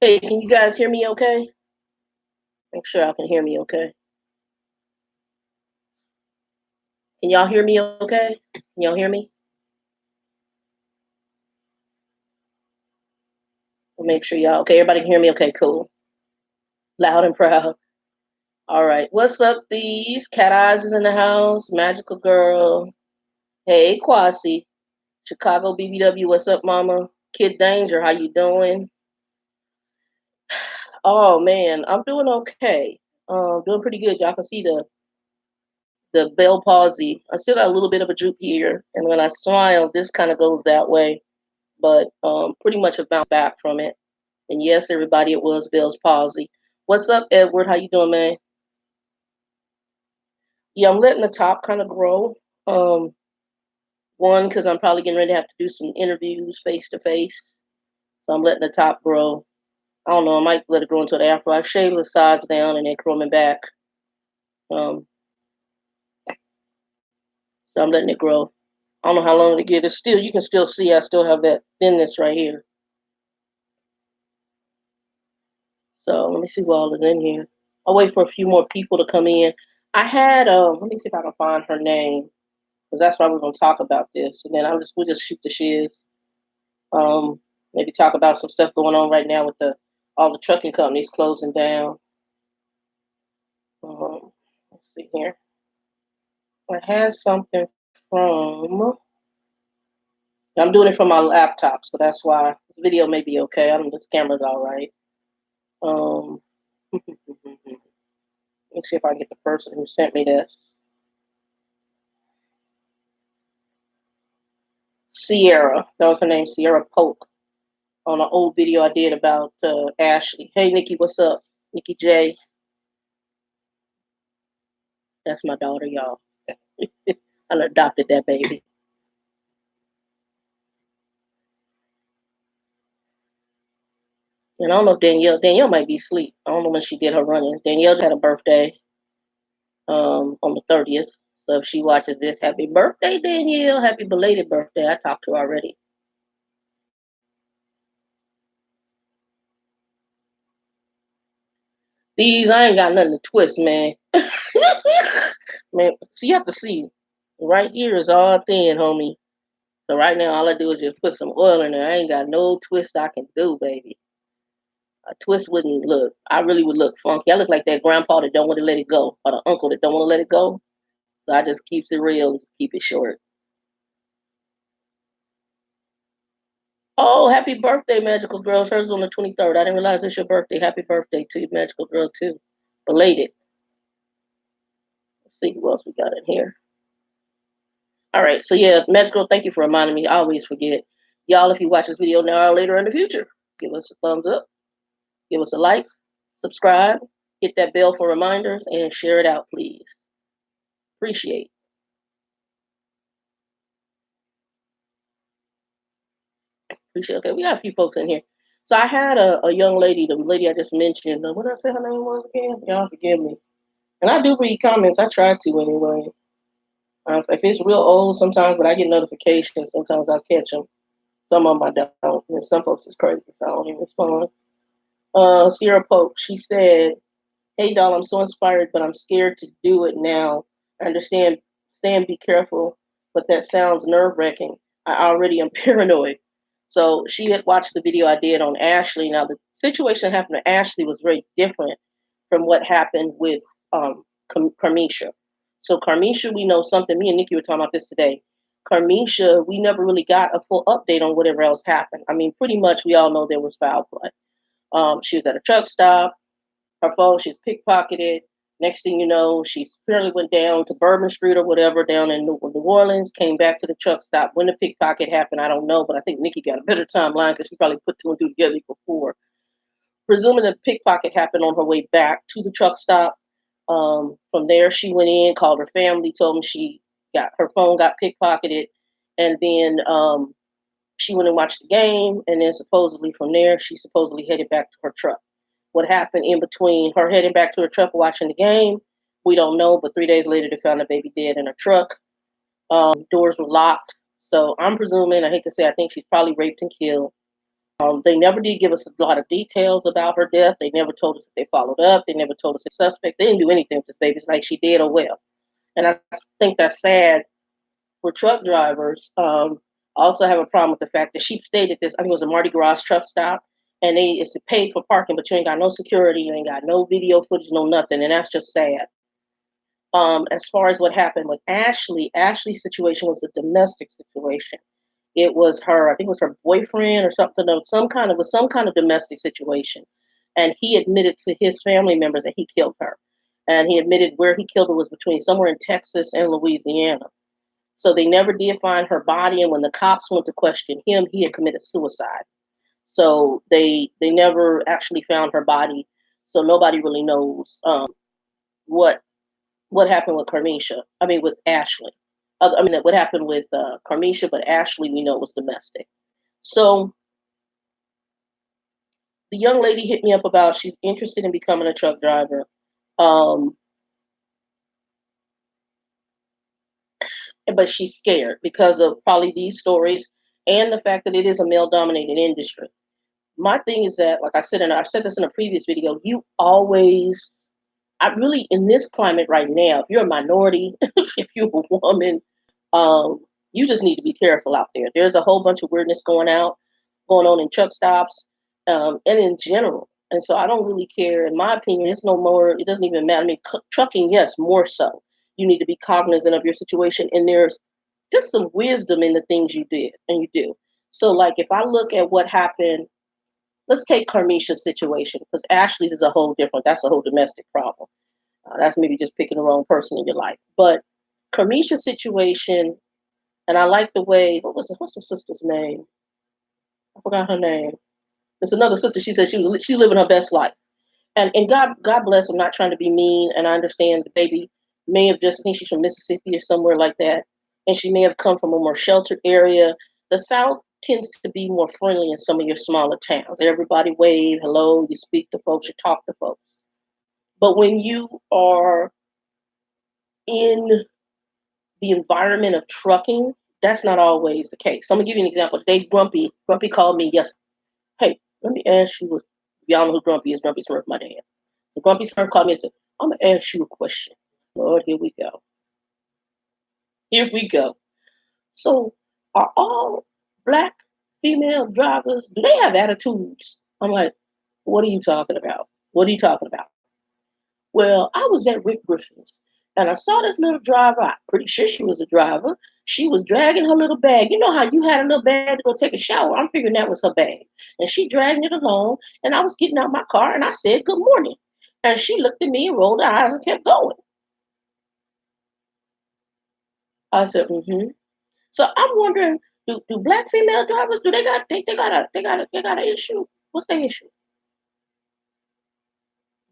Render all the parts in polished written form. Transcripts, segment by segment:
Hey, can you guys hear me okay? Make sure y'all can hear me okay. Can y'all hear me okay? Can y'all hear me? We'll make sure y'all okay. Everybody can hear me okay, cool. Loud and proud. All right. What's up, these? Cat Eyes is in the house. Magical Girl. Hey, Quasi. Chicago BBW, what's up, mama? Kid Danger, how you doing? Oh man, I'm doing okay. Doing pretty good. Y'all can see the bell palsy. I still got a little bit of a droop here, and when I smile, this kind of goes that way. But pretty much have bounced back from it. And yes, everybody, it was Bell's palsy. What's up, Edward? How you doing, man? Yeah, I'm letting the top kind of grow. Um, One, because I'm probably getting ready to have to do some interviews face to face. So I'm letting the top grow. I don't know. I might let it grow into the afro. I shave the sides down and then curl them back. Um, so I'm letting it grow. I don't know how long to get. It's still, you can still see I still have that thinness right here. So let me see what all is in here. I'll wait for a few more people to come in. I had let me see if I can find her name because that's why we're gonna talk about this. And then we'll just shoot the shiz. Um, Maybe talk about some stuff going on right now with the all the trucking companies closing down. Let's see here. I had something from. I'm doing it from my laptop, so that's why this video may be okay. I don't know, this camera's all right. Um, let's see if I can get the person who sent me this. Sierra, that was her name, Sierra Polk, on an old video I did about Ashley. Hey, Nikki, what's up? Nikki J, that's my daughter, y'all. I adopted that baby. And I don't know if Danielle might be asleep. I don't know when she did her running. Danielle had a birthday on the 30th. So if she watches this, happy birthday, Danielle. Happy belated birthday. I talked to her already. These, I ain't got nothing to twist, man. Man, so you have to see. Right here is all thin, homie. So right now, all I do is just put some oil in there. I ain't got no twist I can do, baby. A twist wouldn't look. I really would look funky. I look like that grandpa that don't want to let it go, or the uncle that don't want to let it go. So I just keeps it real, just keep it short. Oh, happy birthday, Magical Girls. Hers on the 23rd. I didn't realize it's your birthday. Happy birthday to you, Magical Girl, too. Belated. Let's see who else we got in here. All right. So, yeah, Magical, thank you for reminding me. I always forget. Y'all, if you watch this video now or later in the future, give us a thumbs up, give us a like, subscribe, hit that bell for reminders, and share it out, please. Appreciate. Appreciate. Okay, we got a few folks in here. So I had a young lady, the lady I just mentioned. What did I say her name was again? Y'all forgive me. And I do read comments. I try to anyway. If it's real old sometimes, but I get notifications. Sometimes I catch them. Some of them I don't. And some folks is crazy, so I don't even respond. Sierra Pope, she said, "Hey, doll, I'm so inspired, but I'm scared to do it now. I understand, stand, be careful, but that sounds nerve wracking. I already am paranoid." So she had watched the video I did on Ashley. Now, the situation that happened to Ashley was very different from what happened with Carmisha. So Carmisha, we know something. Me and Nikki were talking about this today. Carmisha, we never really got a full update on whatever else happened. I mean, pretty much we all know there was foul play. She was at a truck stop. Her phone, she's pickpocketed. Next thing you know, she apparently went down to Bourbon Street or whatever down in New Orleans, came back to the truck stop. When the pickpocket happened, I don't know, but I think Nikki got a better timeline because she probably put two and two together before. Presuming the pickpocket happened on her way back to the truck stop. From there, she went in, called her family, told them she got her phone got pickpocketed, and then she went and watched the game, and then supposedly from there, she supposedly headed back to her truck. What happened in between her heading back to her truck watching the game, we don't know. But 3 days later, they found the baby dead in her truck. Doors were locked. So I'm presuming, I hate to say, I think she's probably raped and killed. They never did give us a lot of details about her death. They never told us if they followed up. They never told us the suspects. They didn't do anything with this baby. It's like she did or well. And I think that's sad for truck drivers. I also have a problem with the fact that she stayed at this, I think it was a Mardi Gras truck stop, and it's paid for parking, but you ain't got no security, you ain't got no video footage, no nothing, and that's just sad. As far as what happened with Ashley's situation was a domestic situation. It was her, I think it was her boyfriend or something, of some kind of domestic situation, and he admitted to his family members that he killed her, and he admitted where he killed her was between somewhere in Texas and Louisiana. So they never did find her body, and when the cops went to question him, he had committed suicide. So they never actually found her body. So nobody really knows what what happened with Carmisha. I mean, with Ashley. I mean, what happened with Carmisha, but Ashley, we know, was domestic. So the young lady hit me up about she's interested in becoming a truck driver, um, but she's scared because of probably these stories and the fact that it is a male-dominated industry. My thing is that, like I said, and I said this in a previous video, you always, I really, in this climate right now, if you're a minority, if you're a woman, um, you just need to be careful out there. There's a whole bunch of weirdness going on in truck stops, and in general. And so I don't really care. In my opinion, it's no more. It doesn't even matter. I mean, trucking, yes, more so. You need to be cognizant of your situation, and there's just some wisdom in the things you did and you do. So, like, if I look at what happened, let's take Carmisha's situation because Ashley's is a whole different. That's a whole domestic problem. That's maybe just picking the wrong person in your life. But Carmisha's situation, and I like the way. What's the sister's name? I forgot her name. There's another sister. She said she's living her best life, and God bless. I'm not trying to be mean, and I understand the baby may have just, I think she's from Mississippi or somewhere like that, and she may have come from a more sheltered area. The South tends to be more friendly in some of your smaller towns. Everybody wave, hello, you speak to folks, you talk to folks. But when you are in the environment of trucking, that's not always the case. So I'm gonna give you an example. Today, Grumpy called me yesterday. Hey, let me ask you. Y'all know who Grumpy is? Grumpy Smurf, my dad. So Grumpy Smurf called me and said, "I'm gonna ask you a question." Lord, here we go. Here we go. So, are all black female drivers, do they have attitudes? I'm like, what are you talking about? What are you talking about? Well, I was at Rick Griffin's and I saw this little driver. I'm pretty sure she was a driver. She was dragging her little bag. You know how you had a little bag to go take a shower? I'm figuring that was her bag. And she dragging it along. And I was getting out my car and I said, "Good morning." And she looked at me and rolled her eyes and kept going. I said, mm-hmm. So I'm wondering, do black female drivers, do they got an issue? What's the issue?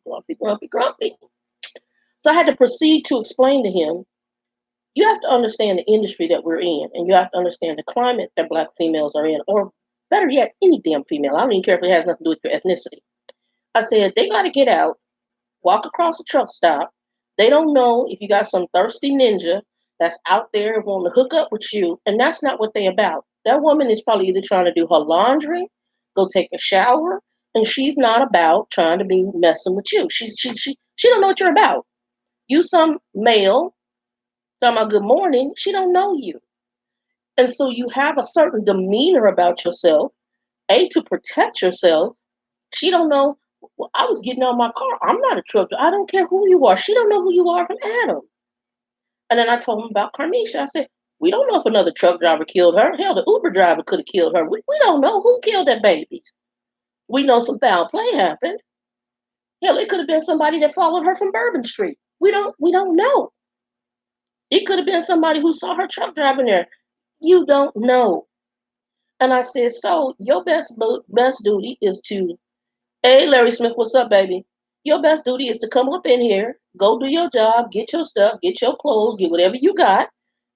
Grumpy, grumpy, grumpy. So I had to proceed to explain to him, you have to understand the industry that we're in, and you have to understand the climate that black females are in, or better yet, any damn female. I don't even care if it has nothing to do with your ethnicity. I said, they got to get out, walk across the truck stop. They don't know if you got some thirsty ninja that's out there wanting to hook up with you, and that's not what they about. That woman is probably either trying to do her laundry, go take a shower, and she's not about trying to be messing with you. She don't know what you're about. You some male talking about good morning, she don't know you. And so you have a certain demeanor about yourself, A, to protect yourself. She don't know. Well, I was getting out of my car. I'm not a truck driver. I don't care who you are. She don't know who you are from Adam. And then I told him about Carmisha. I said, we don't know if another truck driver killed her. Hell, the Uber driver could have killed her. We don't know who killed that baby. We know some foul play happened. Hell, it could have been somebody that followed her from Bourbon Street. We don't know. It could have been somebody who saw her truck driving there. You don't know. And I said, so your best duty is to, hey, Larry Smith, what's up, baby? Your best duty is to come up in here, go do your job, get your stuff, get your clothes, get whatever you got,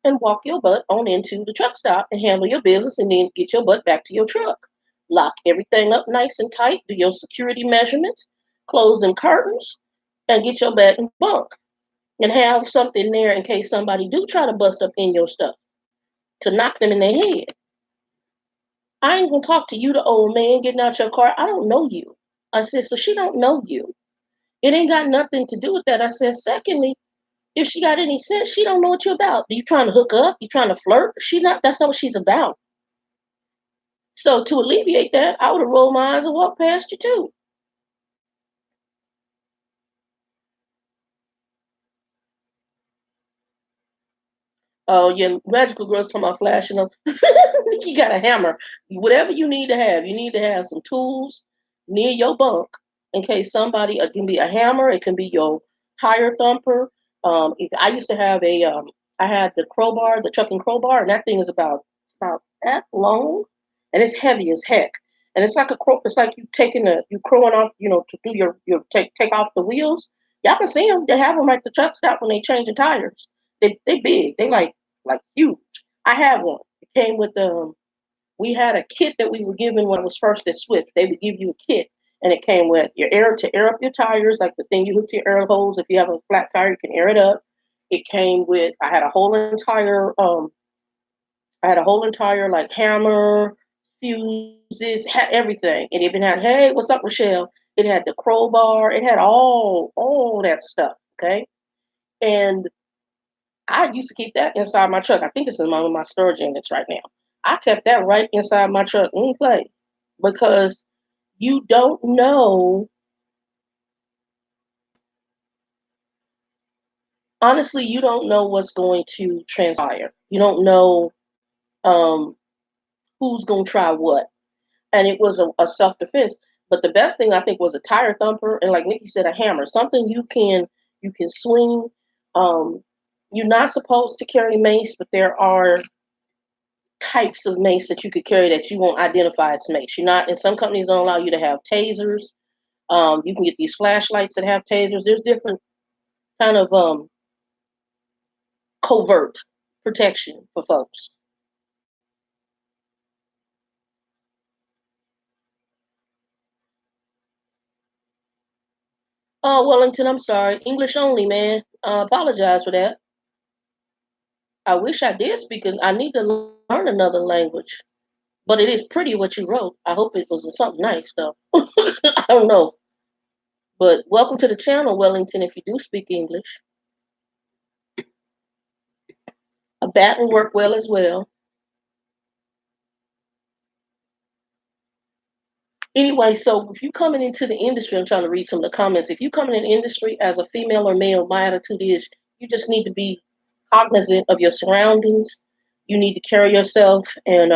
and walk your butt on into the truck stop and handle your business and then get your butt back to your truck. Lock everything up nice and tight, do your security measurements, close them curtains, and get your bed and bunk. And have something there in case somebody do try to bust up in your stuff to knock them in their head. I ain't gonna talk to you, the old man, getting out your car. I don't know you. I said, so she don't know you. It ain't got nothing to do with that. I said, secondly, if she got any sense, she don't know what you're about. You trying to hook up? You trying to flirt? She not. That's not what she's about. So to alleviate that, I would have rolled my eyes and walked past you too. Oh yeah, magical girls talking about flashing them. You got a hammer. Whatever you need to have, you need to have some tools near your bunk in case somebody. It can be a hammer. It can be your tire thumper. I used to have I had the crowbar, the trucking crowbar, and that thing is about that long, and it's heavy as heck. And it's like a crow. It's like you crowing off, to do your take off the wheels. Y'all can see them. They have them at the truck stop when they changing tires. They big. They like huge. I have one. It came with we had a kit that we were given when I was first at Swift. They would give you a kit, and it came with your air to air up your tires, like the thing you hook to your air hose. If you have a flat tire, you can air it up. It came with. I had a whole entire like hammer, fuses, had everything. It even had, hey, what's up, Michelle? It had the crowbar. It had all that stuff. Okay, and I used to keep that inside my truck. I think it's in one of my storage units right now. I kept that right inside my truck in play because you don't know. Honestly, you don't know what's going to transpire. You don't know um, who's going to try what. And it was a self defense. But the best thing I think was a tire thumper and, like Nikki said, a hammer. Something you can swing. Um, you're not supposed to carry mace, but there are types of mace that you could carry that you won't identify as mace. You're not, and some companies don't allow you to have tasers. You can get these flashlights that have tasers. There's different kind of covert protection for folks. Oh, Wellington, I'm sorry. English only, man. Apologize for that. I wish I did speak. I need to learn another language. But it is pretty what you wrote. I hope it was something nice, though. I don't know. But welcome to the channel, Wellington, if you do speak English. A bat will work well as well. Anyway, so if you coming into the industry, I'm trying to read some of the comments. If you coming in the industry as a female or male, my attitude is you just need to be cognizant of your surroundings. You need to carry yourself. And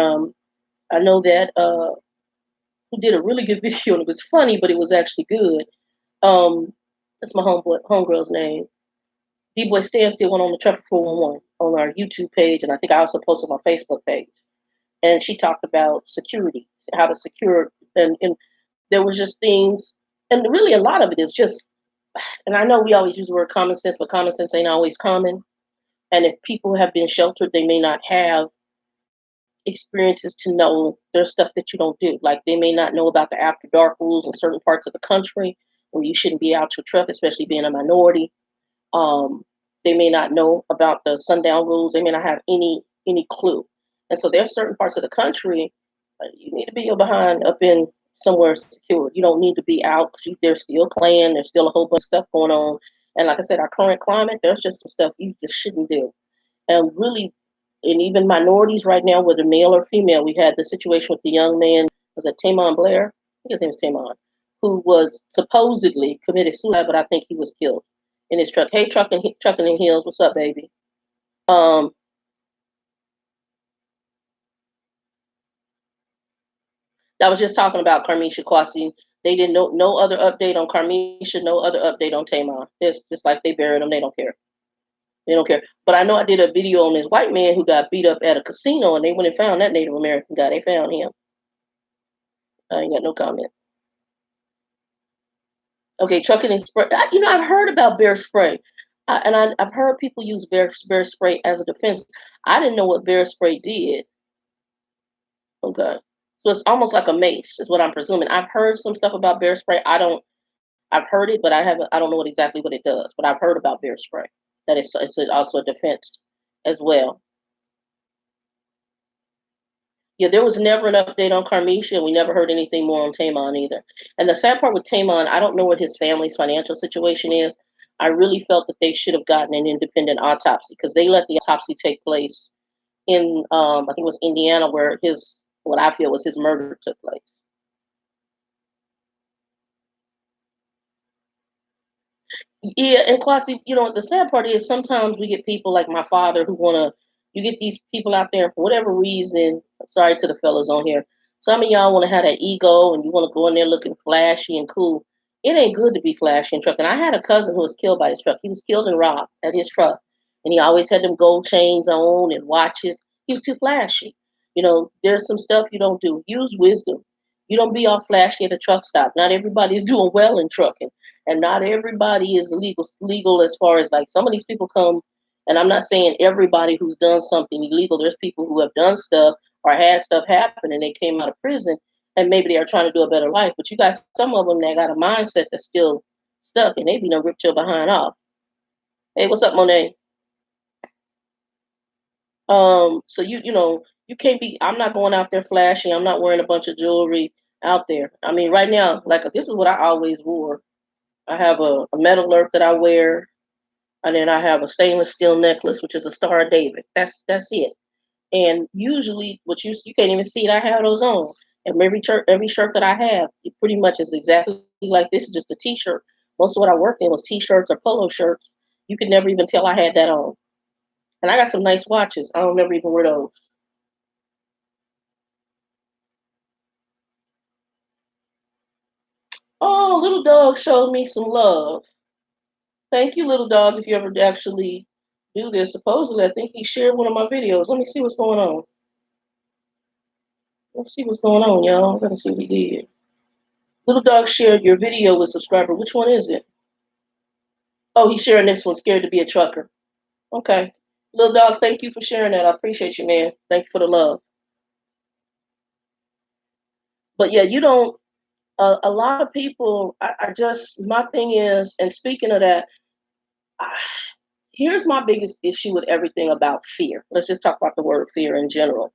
I know that who did a really good video, and it was funny, but it was actually good. Um, that's my homegirl's name. D-Boy Stan still went on the Trucker 411 on our YouTube page, and I think I also posted on my Facebook page. And she talked about security, how to secure, and there was just things, and really a lot of it is just, and I know we always use the word common sense, but common sense ain't always common. And if people have been sheltered, they may not have experiences to know there's stuff that you don't do. Like they may not know about the after dark rules in certain parts of the country where you shouldn't be out your truck, especially being a minority. Um, they may not know about the sundown rules. They may not have any clue. And so there's certain parts of the country you need to be behind up in somewhere secure. You don't need to be out because they're still playing. There's still a whole bunch of stuff going on. And like I said, our current climate, there's just some stuff you just shouldn't do. And really, and even minorities right now, whether male or female, we had the situation with the young man, was it Tamon Blair? I think his name is Tamon, who was supposedly committed suicide, but I think he was killed in his truck. Hey, trucking in heels, what's up, baby? Um, I was just talking about Carmisha Kwasi. They didn't know no other update on Carmisha, no other update on Tamon. It's just like they buried him. They don't care. They don't care. But I know I did a video on this white man who got beat up at a casino, and they went and found that Native American guy. They found him. I ain't got no comment. Okay, trucking and spray. I've heard about bear spray, I've heard people use bear spray as a defense. I didn't know what bear spray did. Okay, so it's almost like a mace, is what I'm presuming. I've heard some stuff about bear spray. I've heard it, but I haven't. I don't know exactly what it does. But I've heard about bear spray. That it's also a defense as well. Yeah, there was never an update on Carmisha, and we never heard anything more on Tamon either. And the sad part with Tamon, I don't know what his family's financial situation is. I really felt that they should have gotten an independent autopsy because they let the autopsy take place in, I think it was Indiana, where his, what I feel was his murder took place. Yeah, and Kwasi, the sad part is sometimes we get people like my father who wanna. You get these people out there for whatever reason. Sorry to the fellas on here. Some of y'all want to have that ego and you want to go in there looking flashy and cool. It ain't good to be flashy in truck. And I had a cousin who was killed by his truck. He was killed and robbed at his truck, and he always had them gold chains on and watches. He was too flashy. There's some stuff you don't do. Use wisdom. You don't be all flashy at a truck stop. Not everybody's doing well in trucking, and not everybody is legal as far as like some of these people come. And I'm not saying everybody who's done something illegal. There's people who have done stuff or had stuff happen and they came out of prison and maybe they are trying to do a better life. But you got some of them that got a mindset that's still stuck and they be no ripped your behind off. Hey, what's up, Monet? So you can't be. I'm not going out there flashing. I'm not wearing a bunch of jewelry out there. I mean, right now, like this is what I always wore. I have a metal alert that I wear, and then I have a stainless steel necklace, which is a Star of David. That's it. And usually, what you can't even see it. I have those on, and every shirt that I have, it pretty much is exactly like this. Is just a T-shirt. Most of what I worked in was T-shirts or polo shirts. You could never even tell I had that on. And I got some nice watches. I don't never even wear those. Oh, little dog showed me some love. Thank you, little dog. If you ever actually do this, supposedly I think he shared one of my videos. Let me see what's going on. Let's see what's going on, y'all. I'm gonna see what he did. Little dog shared your video with subscriber. Which one is it? Oh, he's sharing this one. Scared to be a trucker. Okay, little dog. Thank you for sharing that. I appreciate you, man. Thank you for the love. But yeah, you don't. A lot of people. I just my thing is, and speaking of that, I, here's my biggest issue with everything about fear. Let's just talk about the word fear in general.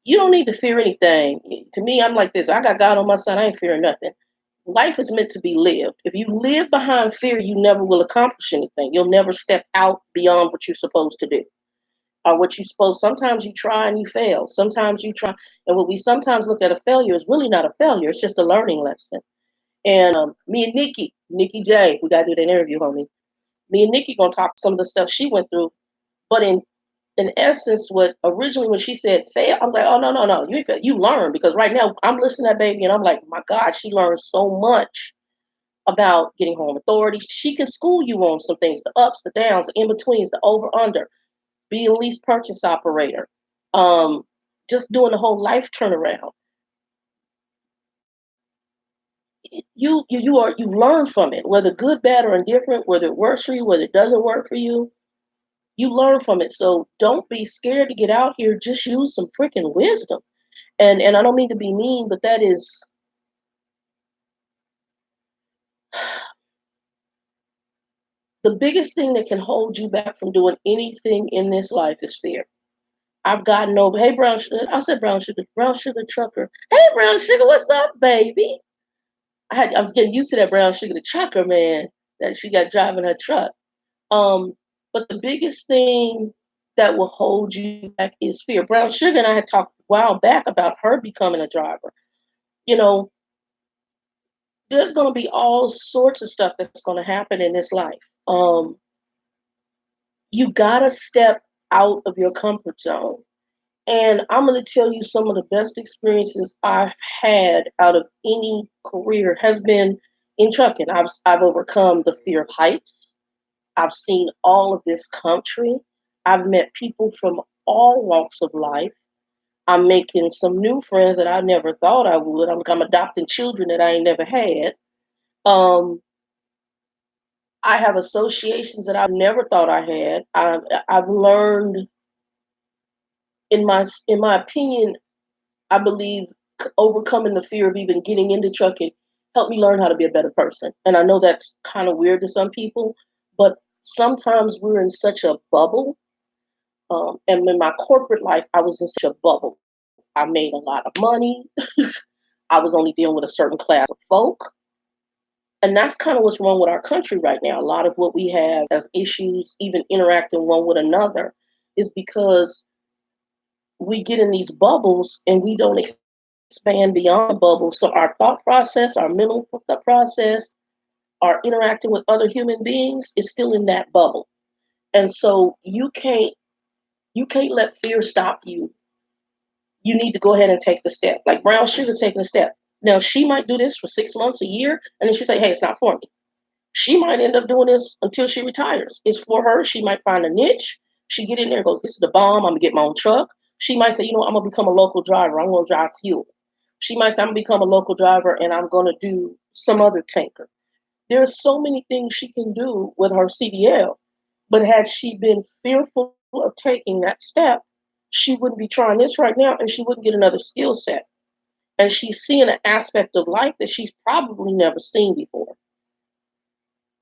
You don't need to fear anything. To me, I'm like this. I got God on my side. I ain't fearing nothing. Life is meant to be lived. If you live behind fear, you never will accomplish anything. You'll never step out beyond what you're supposed to do or what you're supposed. Sometimes you try and you fail. Sometimes you try, and what we sometimes look at a failure is really not a failure. It's just a learning lesson. And me and Nikki J, we gotta do that interview, homie. Me and Nikki gonna talk some of the stuff she went through. But in essence, what originally when she said fail, I was like, oh no, no, no, you ain't fail. You learn because right now I'm listening to that baby and I'm like, my God, she learned so much about getting home authority. She can school you on some things, the ups, the downs, the in betweens, the over under, being a lease purchase operator, um, just doing the whole life turnaround. You learn from it, whether good, bad, or indifferent, whether it works for you, whether it doesn't work for you. You learn from it. So don't be scared to get out here. Just use some freaking wisdom. And I don't mean to be mean, but that is the biggest thing that can hold you back from doing anything in this life is fear. I've gotten over. Hey, brown sugar. I said brown sugar trucker. Hey, brown sugar, what's up, baby? I was getting used to that brown sugar, the trucker man that she got driving her truck. Um, but the biggest thing that will hold you back is fear. Brown sugar and I had talked a while back about her becoming a driver. You know, there's going to be all sorts of stuff that's going to happen in this life. You got to step out of your comfort zone. And I'm going to tell you some of the best experiences I've had out of any career has been in trucking. I've overcome the fear of heights. I've seen all of this country. I've met people from all walks of life. I'm making some new friends that I never thought I would. I'm adopting children that I ain't never had. Um, I have associations that I've never thought I had. I've learned, in my opinion, I believe overcoming the fear of even getting into trucking helped me learn how to be a better person. And I know that's kind of weird to some people, but sometimes we're in such a bubble And in my corporate life, I was in such a bubble. I made a lot of money. I was only dealing with a certain class of folk. And that's kind of what's wrong with our country right now. A lot of what we have as issues, even interacting one with another, is because we get in these bubbles and we don't expand beyond the bubble. So our thought process, our mental thought process, our interacting with other human beings is still in that bubble. And so you can't let fear stop you. You need to go ahead and take the step. Like brown sugar taking a step. Now she might do this for 6 months, a year, and then she say, hey, it's not for me. She might end up doing this until she retires. It's for her. She might find a niche. She get in there and goes, this is the bomb. I'm gonna get my own truck. She might say, I'm gonna become a local driver. I'm gonna drive fuel. She might say, I'm gonna become a local driver and I'm gonna do some other tanker. There's so many things she can do with her CDL. But had she been fearful of taking that step, she wouldn't be trying this right now and she wouldn't get another skill set. And she's seeing an aspect of life that she's probably never seen before.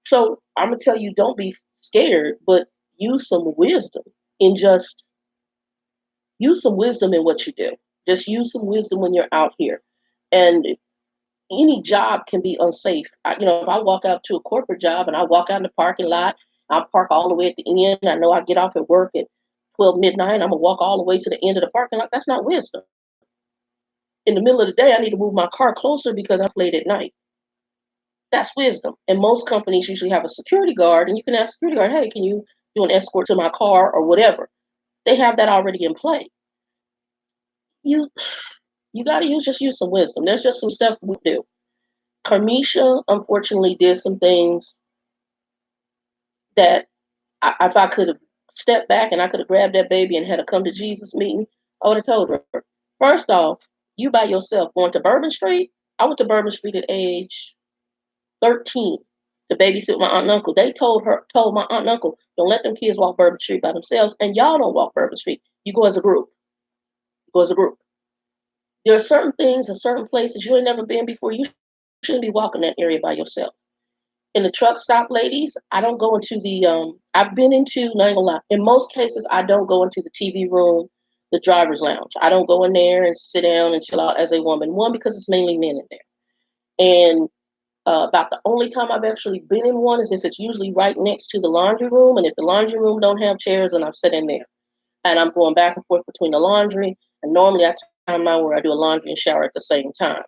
So I'm gonna tell you, don't be scared, but use some wisdom in just use some wisdom in what you do. Just use some wisdom when you're out here. And any job can be unsafe. If I walk out to a corporate job and I walk out in the parking lot, I park all the way at the end. I know I get off at work at 12 midnight. I'm gonna walk all the way to the end of the parking lot. That's not wisdom. In the middle of the day, I need to move my car closer because I'm late at night. That's wisdom. And most companies usually have a security guard, and you can ask security guard, hey, can you do an escort to my car or whatever? They have that already in play. You you gotta use some wisdom. There's just some stuff we do. Carmisha unfortunately did some things that if I could have stepped back and I could have grabbed that baby and had a come to Jesus meeting, I would have told her, first off, you by yourself going to Bourbon Street. I went to Bourbon Street at age 13 to babysit my aunt and uncle. They told my aunt and uncle, don't let them kids walk Bourbon Street by themselves, and y'all don't walk Bourbon Street. You go as a group. You go as a group. There are certain things and certain places you ain't never been before. You shouldn't be walking that area by yourself. In the truck stop, ladies, I don't go into the I've been into, not gonna lie, in most cases I don't go into the TV room, the driver's lounge. I don't go in there and sit down and chill out as a woman. One, because it's mainly men in there. And about the only time I've actually been in one is if it's usually right next to the laundry room. And if the laundry room don't have chairs, then I'm sitting there. And I'm going back and forth between the laundry. And normally I time out where I do a laundry and shower at the same time.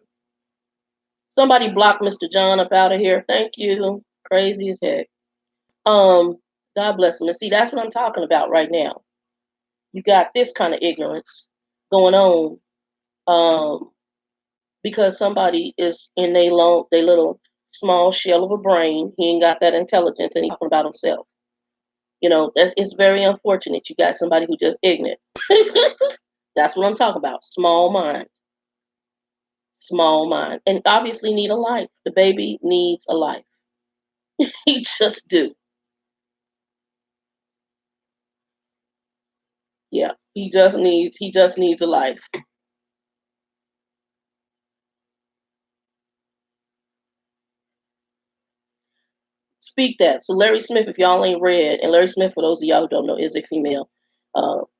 Somebody block Mr. John up out of here. Thank you. Crazy as heck. Um, God bless him. And see, that's what I'm talking about right now. You got this kind of ignorance going on. Um, because somebody is in they little small shell of a brain. He ain't got that intelligence and he's talking about himself. It's very unfortunate you got somebody who just ignorant. That's what I'm talking about. Small mind. Small mind. And obviously need a life. The baby needs a life. He just do. Yeah. He just needs a life. Speak that. So Larry Smith, if y'all ain't read, and Larry Smith, for those of y'all who don't know, is a female.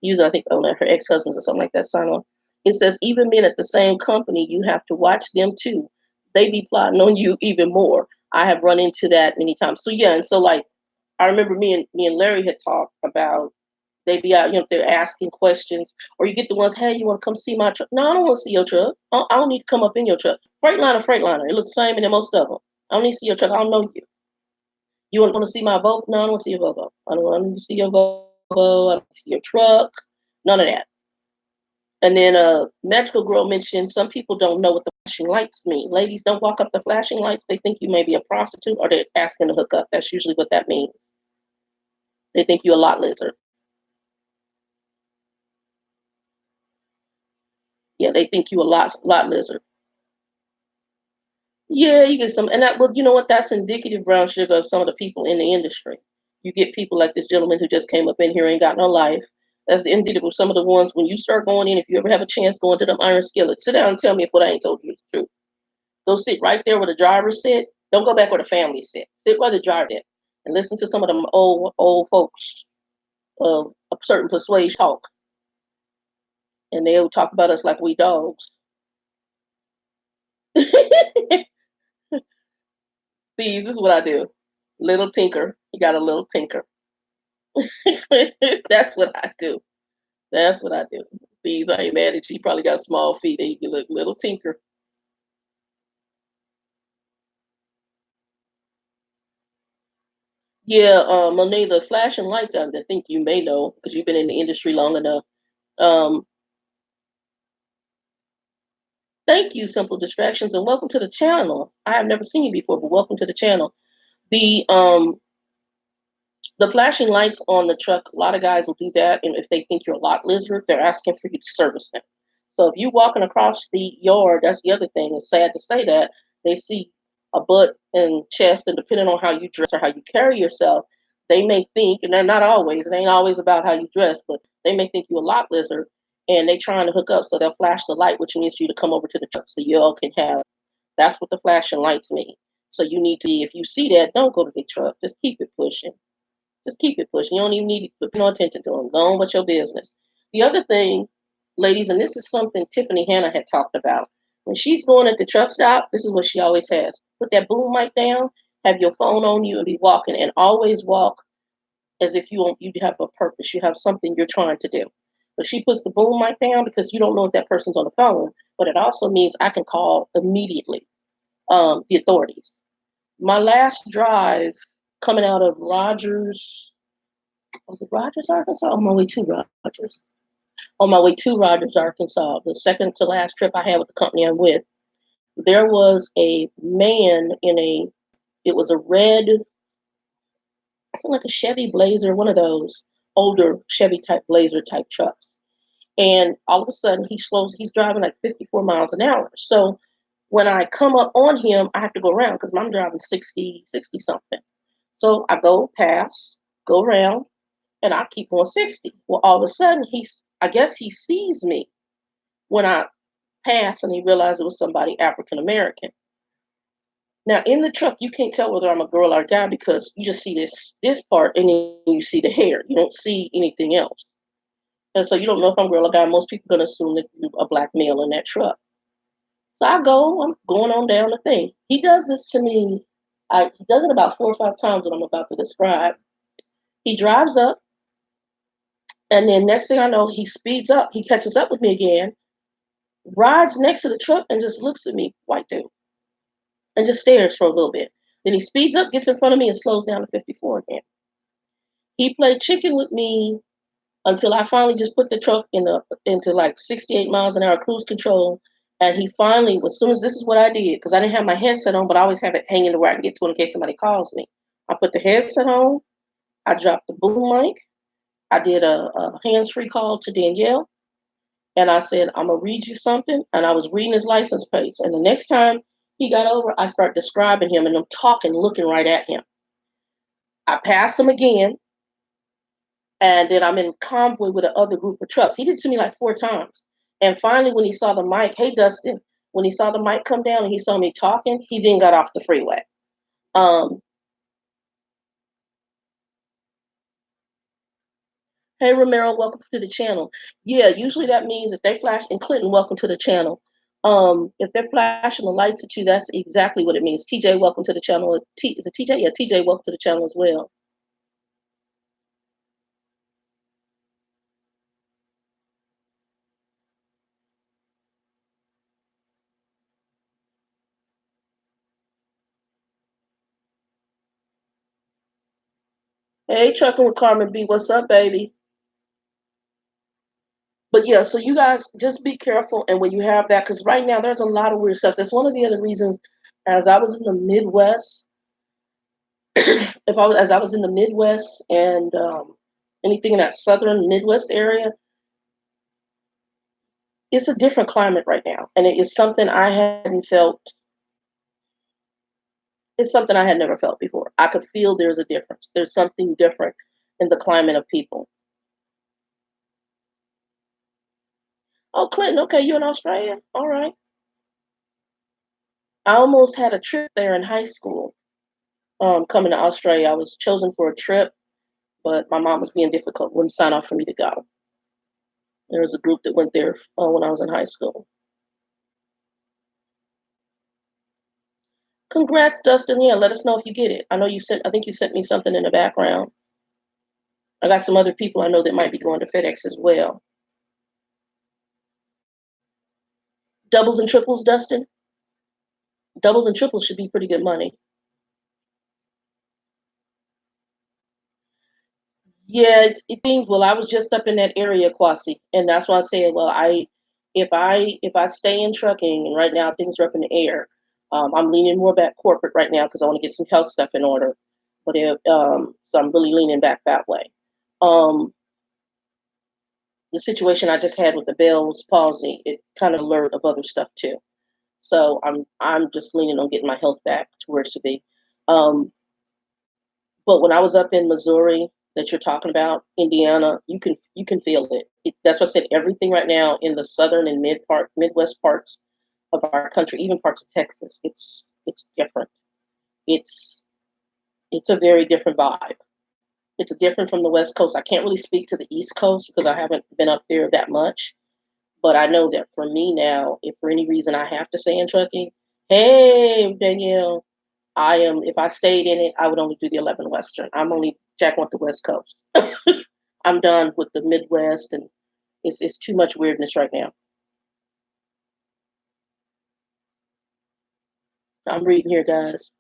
Usually I think her ex-husbands or something like that sign on. It says even men at the same company, you have to watch them too. They be plotting on you even more. I have run into that many times. So yeah, and so like I remember me and Larry had talked about they be out, they're asking questions, or you get the ones, hey, you want to come see my truck? No, I don't want to see your truck. I don't need to come up in your truck. Freightliner. It looks the same in most of them. I don't need to see your truck. I don't know you. You want to see my Volvo? No, I don't want to see your Volvo. I don't want to see your Volvo. I don't want to see your truck. None of that. And then Magical Girl mentioned some people don't know what the flashing lights mean. Ladies, don't walk up the flashing lights. They think you may be a prostitute or they're asking to hook up. That's usually what that means. They think you're a lot lizard. Yeah, they think you a lot lizard. Yeah, you get some, and that. Well, you know what? That's indicative, brown sugar, of some of the people in the industry. You get people like this gentleman who just came up in here, ain't got no life. That's the indicative of some of the ones when you start going in. If you ever have a chance, go into them iron skillet. Sit down and tell me if what I ain't told you is true. Go sit right there where the driver sit. Don't go back where the family sit. Sit where the driver sit and listen to some of them old folks of a certain persuasion talk, and they'll talk about us like we dogs. These is what I do. Little tinker. You got a little tinker. That's what I do. That's what I do. Bees, I ain't mad at you. You probably got small feet. And you look little tinker. Yeah, Monet, the flashing lights out. I think you may know because you've been in the industry long enough. Um, Thank you, Simple Distractions, and welcome to the channel. I have never seen you before, but welcome to the channel. The um, the flashing lights on the truck, a lot of guys will do that, and if they think you're a lot lizard, they're asking for you to service them. So if you're walking across the yard, that's the other thing. It's sad to say that they see a butt and chest, and depending on how you dress or how you carry yourself, they may think, and they're not always, it ain't always about how you dress, but they may think you're a lot lizard, and they trying to hook up, so they'll flash the light, which means for you to come over to the truck so you all can have. That's what the flashing lights mean. So you need to, if you see that, don't go to the truck. Just keep it pushing. Just keep it pushing. You don't even need to pay no attention to them. Go on with your business. The other thing, ladies, and this is something Tiffany Hannah had talked about. When she's going at the truck stop, this is what she always has. Put that boom mic down, have your phone on you, and be walking. And always walk as if you have a purpose. You have something you're trying to do. But she puts the boom mic down because you don't know if that person's on the phone. But it also means I can call immediately the authorities. My last drive coming out of Rogers, was it Rogers, Arkansas? On my way to Rogers. On my way to Rogers, Arkansas, the second to last trip I had with the company I'm with, there was a man in a, it was a red, it's like a Chevy Blazer, one of those older Chevy type Blazer type trucks. And all of a sudden he's driving like 54 miles an hour. So when I come up on him, I have to go around because I'm driving 60 something. So I go past, go around, and I keep on 60. Well, all of a sudden, I guess he sees me when I pass and he realized it was somebody African American. Now, in the truck, you can't tell whether I'm a girl or a guy because you just see this part and then you see the hair. You don't see anything else. And so you don't know if I'm a girl or guy. Most people are going to assume that you're a black male in that truck. So I'm going on down the thing. He does this to me. He does it about 4 or 5 times what I'm about to describe. He drives up, and then next thing I know, he speeds up. He catches up with me again, rides next to the truck, and just looks at me, white dude, and just stares for a little bit. Then he speeds up, gets in front of me, and slows down to 54 again. He played chicken with me until I finally just put the truck into like 68 miles an hour cruise control. And he finally, as soon as this is what I did, because I didn't have my headset on, but I always have it hanging to where I can get to it in case somebody calls me. I put the headset on, I dropped the boom mic, I did a hands-free call to Danielle, and I said, I'm gonna read you something. And I was reading his license plates. And the next time he got over, I start describing him and I'm talking, looking right at him. I pass him again, and then I'm in convoy with another group of trucks. He did it to me like 4 times. And finally, when he saw the mic, hey Dustin, when he saw the mic come down and he saw me talking, he then got off the freeway. Um, hey Romero, welcome to the channel. Yeah, usually that means if they flash, and Clinton, welcome to the channel. If they're flashing the lights at you, that's exactly what it means. TJ, welcome to the channel. Is it TJ? Yeah, TJ, welcome to the channel as well. Hey, trucking with Carmen B. What's up, baby? But yeah, so you guys just be careful. And when you have that, because right now there's a lot of weird stuff. That's one of the other reasons, as I was in the Midwest, as I was in the Midwest and anything in that southern Midwest area, it's a different climate right now, and it is something I hadn't felt. It's something I had never felt before. I could feel there's a difference. There's something different in the climate of people. Oh, Clinton, okay, you in Australia? All right. I almost had a trip there in high school. Coming to Australia, I was chosen for a trip, but my mom was being difficult, wouldn't sign off for me to go. There was a group that went there when I was in high school. Congrats, Dustin. Yeah, let us know if you get it. I know you sent. I think you sent me something in the background. I got some other people I know that might be going to FedEx as well. Doubles and triples, Dustin. Doubles and triples should be pretty good money. Yeah, it means well, I was just up in that area, Kwasi, and that's why I said, well, if I stay in trucking, and right now things are up in the air, I'm leaning more back corporate right now because I want to get some health stuff in order. But so I'm really leaning back that way. Um, the situation I just had with the Bell's palsy, it kind of alerted of other stuff too. So I'm just leaning on getting my health back to where it should be. Um, But when I was up in Missouri, that you're talking about, Indiana, you can feel it. That's what I said. Everything right now in the southern and Midwest parts of our country, even parts of Texas, it's different. It's it's a very different vibe. It's different from the West Coast. I can't really speak to the East Coast because I haven't been up there that much. But I know that for me now, if for any reason I have to stay in trucking, hey Danielle, I am. If I stayed in it, I would only do the 11 Western. I'm only Jack want the West Coast. I'm done with the Midwest, and it's too much weirdness right now. I'm reading here, guys.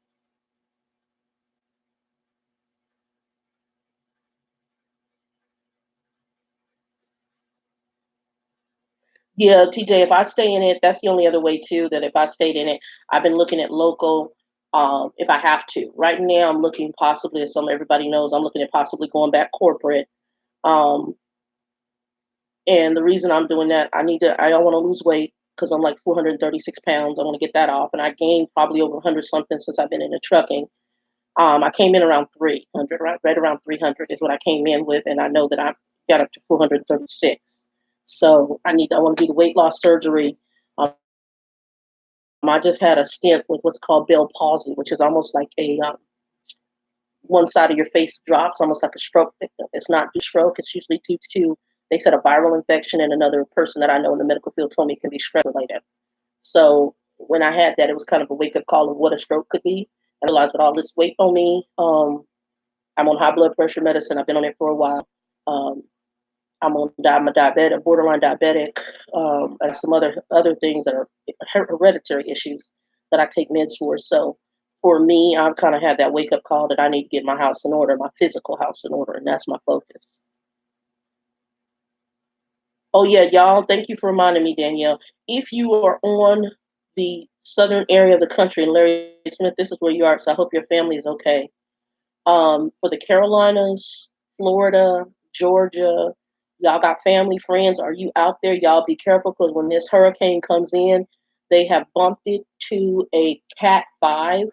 Yeah, TJ, if I stay in it, that's the only other way too. That if I stayed in it, I've been looking at local. If I have to, right now I'm looking possibly, as some everybody knows, I'm looking at possibly going back corporate. Um, and the reason I'm doing that, I don't want to lose weight because I'm like 436 pounds. I want to get that off, and I gained probably over 100 something since I've been in the trucking. I came in around 300, right around 300 is what I came in with, and I know that I got up to 436. So I want to do the weight loss surgery. Um, I just had a stint with what's called Bell palsy, which is almost like a one side of your face drops, almost like a stroke. It's not due to stroke. It's usually due to, they said, a viral infection, and another person that I know in the medical field told me it can be stress related. So when I had that, it was kind of a wake up call of what a stroke could be. I realized with all this weight on me, I'm on high blood pressure medicine. I've been on it for a while. Um, I'm a diabetic, borderline diabetic, and some other things that are hereditary issues that I take meds for. So for me, I've kind of had that wake up call that I need to get my house in order, my physical house in order, and that's my focus. Oh yeah, y'all, thank you for reminding me, Danielle. If you are on the southern area of the country, and Larry Smith, this is where you are, so I hope your family is okay. For the Carolinas, Florida, Georgia, y'all got family, friends. Are you out there? Y'all be careful because when this hurricane comes in, they have bumped it to a Cat 5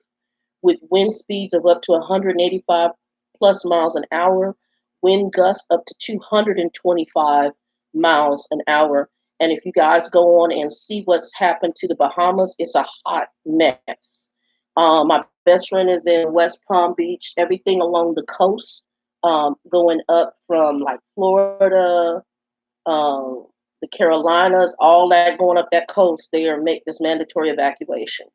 with wind speeds of up to 185 plus miles an hour, wind gusts up to 225 miles an hour. And if you guys go on and see what's happened to the Bahamas, it's a hot mess. My best friend is in West Palm Beach, everything along the coast, going up from like Florida, um, the Carolinas, all that going up that coast. They are make this mandatory evacuation.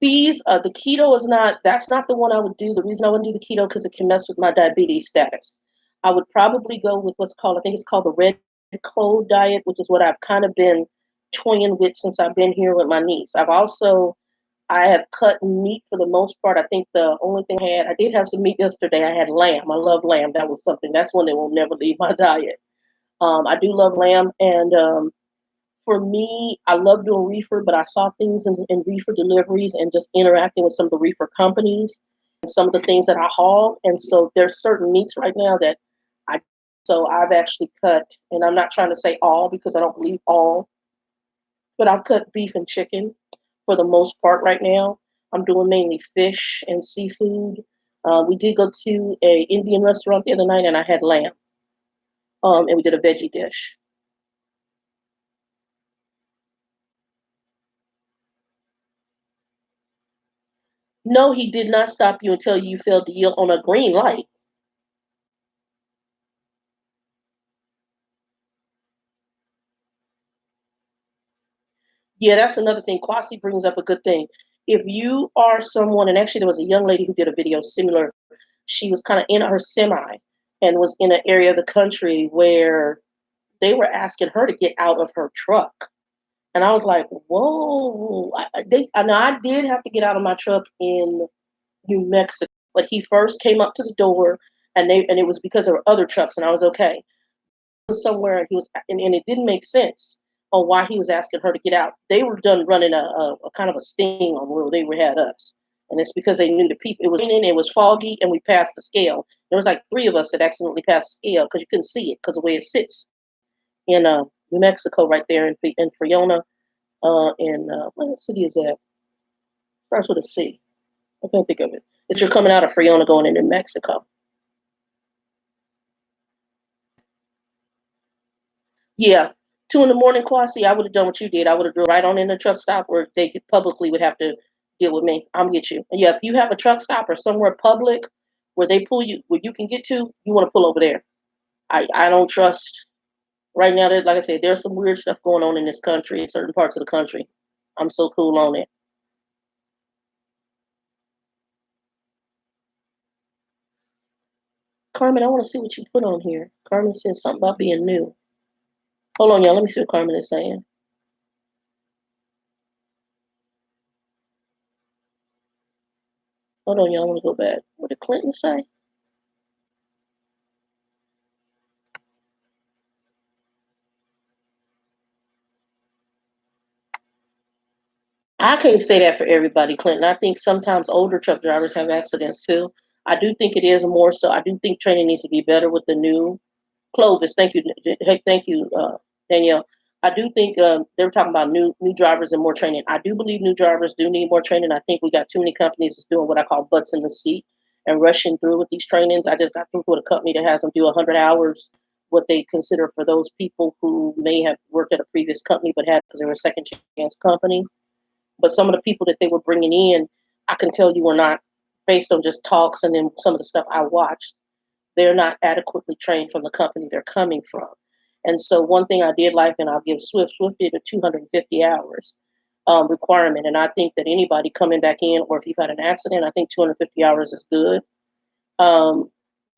The keto is not, that's not the one I would do. The reason I wouldn't do the keto because it can mess with my diabetes status. I would probably go with what's called, I think it's called the red cold diet, which is what I've kind of been toying with since I've been here with my niece. I have cut meat for the most part. I think the only thing I did have some meat yesterday. I had lamb. I love lamb. That was something, that's one that will never leave my diet. I do love lamb, and for me, I love doing reefer, but I saw things in reefer deliveries and just interacting with some of the reefer companies and some of the things that I haul. And so there's certain meats right now that I, so I've actually cut, and I'm not trying to say all because I don't believe all, but I've cut beef and chicken for the most part right now. I'm doing mainly fish and seafood. We did go to a Indian restaurant the other night, and I had lamb, and we did a veggie dish. No, he did not stop you until you failed to yield on a green light. Yeah, that's another thing. Kwasi brings up a good thing. If you are someone, and actually there was a young lady who did a video similar. She was kind of in her semi and was in an area of the country where they were asking her to get out of her truck. And I was like, whoa. I did have to get out of my truck in New Mexico, but he first came up to the door, and it was because there were other trucks, and I was okay. Somewhere, and he was, and it didn't make sense on why he was asking her to get out. They were done running a kind of a sting on where they were had us, and it's because they knew the people. It was raining, it was foggy, and we passed the scale. There was like three of us that accidentally passed the scale because you couldn't see it because of the way it sits in New Mexico, right there in Friona. What city is that? Starts with a C. I can't think of it. It's you're coming out of Friona going into New Mexico. Yeah. 2 in the morning, Quasi, I would have done what you did. I would have drove right on in the truck stop where they could publicly would have to deal with me. I'm get you. And yeah, if you have a truck stop or somewhere public where they pull you where you can get to, you want to pull over there. I don't trust right now that like I said, there's some weird stuff going on in this country, in certain parts of the country. I'm so cool on it. Carmen, I want to see what you put on here. Carmen said something about being new. Hold on, y'all. Let me see what Carmen is saying. Hold on, y'all. I want to go back. What did Clinton say? I can't say that for everybody, Clinton. I think sometimes older truck drivers have accidents too. I do think it is more so. I do think training needs to be better with the new Clovis. Thank you, hey, thank you, Danielle. I do think they were talking about new drivers and more training. I do believe new drivers do need more training. I think we got too many companies that's doing what I call butts in the seat and rushing through with these trainings. I just got through with a company that has them do 100 hours, what they consider for those people who may have worked at a previous company but had because they were a second chance company. But some of the people that they were bringing in, I can tell you were not based on just talks and then some of the stuff I watched. They're not adequately trained from the company they're coming from. And so one thing I did like, and I'll give Swift did a 250 hours requirement. And I think that anybody coming back in, or if you've had an accident, I think 250 hours is good. Um,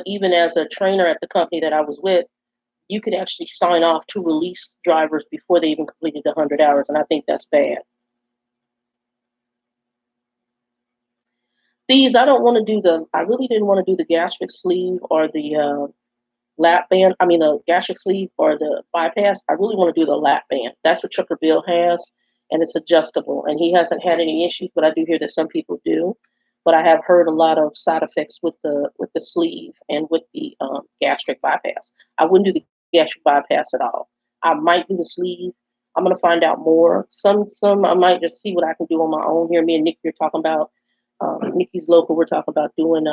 Even as a trainer at the company that I was with, you could actually sign off to release drivers before they even completed the 100 hours. And I think that's bad. These I don't want to do the. I really didn't want to do the gastric sleeve or the lap band. I mean, the gastric sleeve or the bypass. I really want to do the lap band. That's what Trucker Bill has, and it's adjustable. And he hasn't had any issues, but I do hear that some people do. But I have heard a lot of side effects with the sleeve and with the gastric bypass. I wouldn't do the gastric bypass at all. I might do the sleeve. I'm gonna find out more. Some I might just see what I can do on my own here. Me and Nick are talking about Nikki's local. We're talking about doing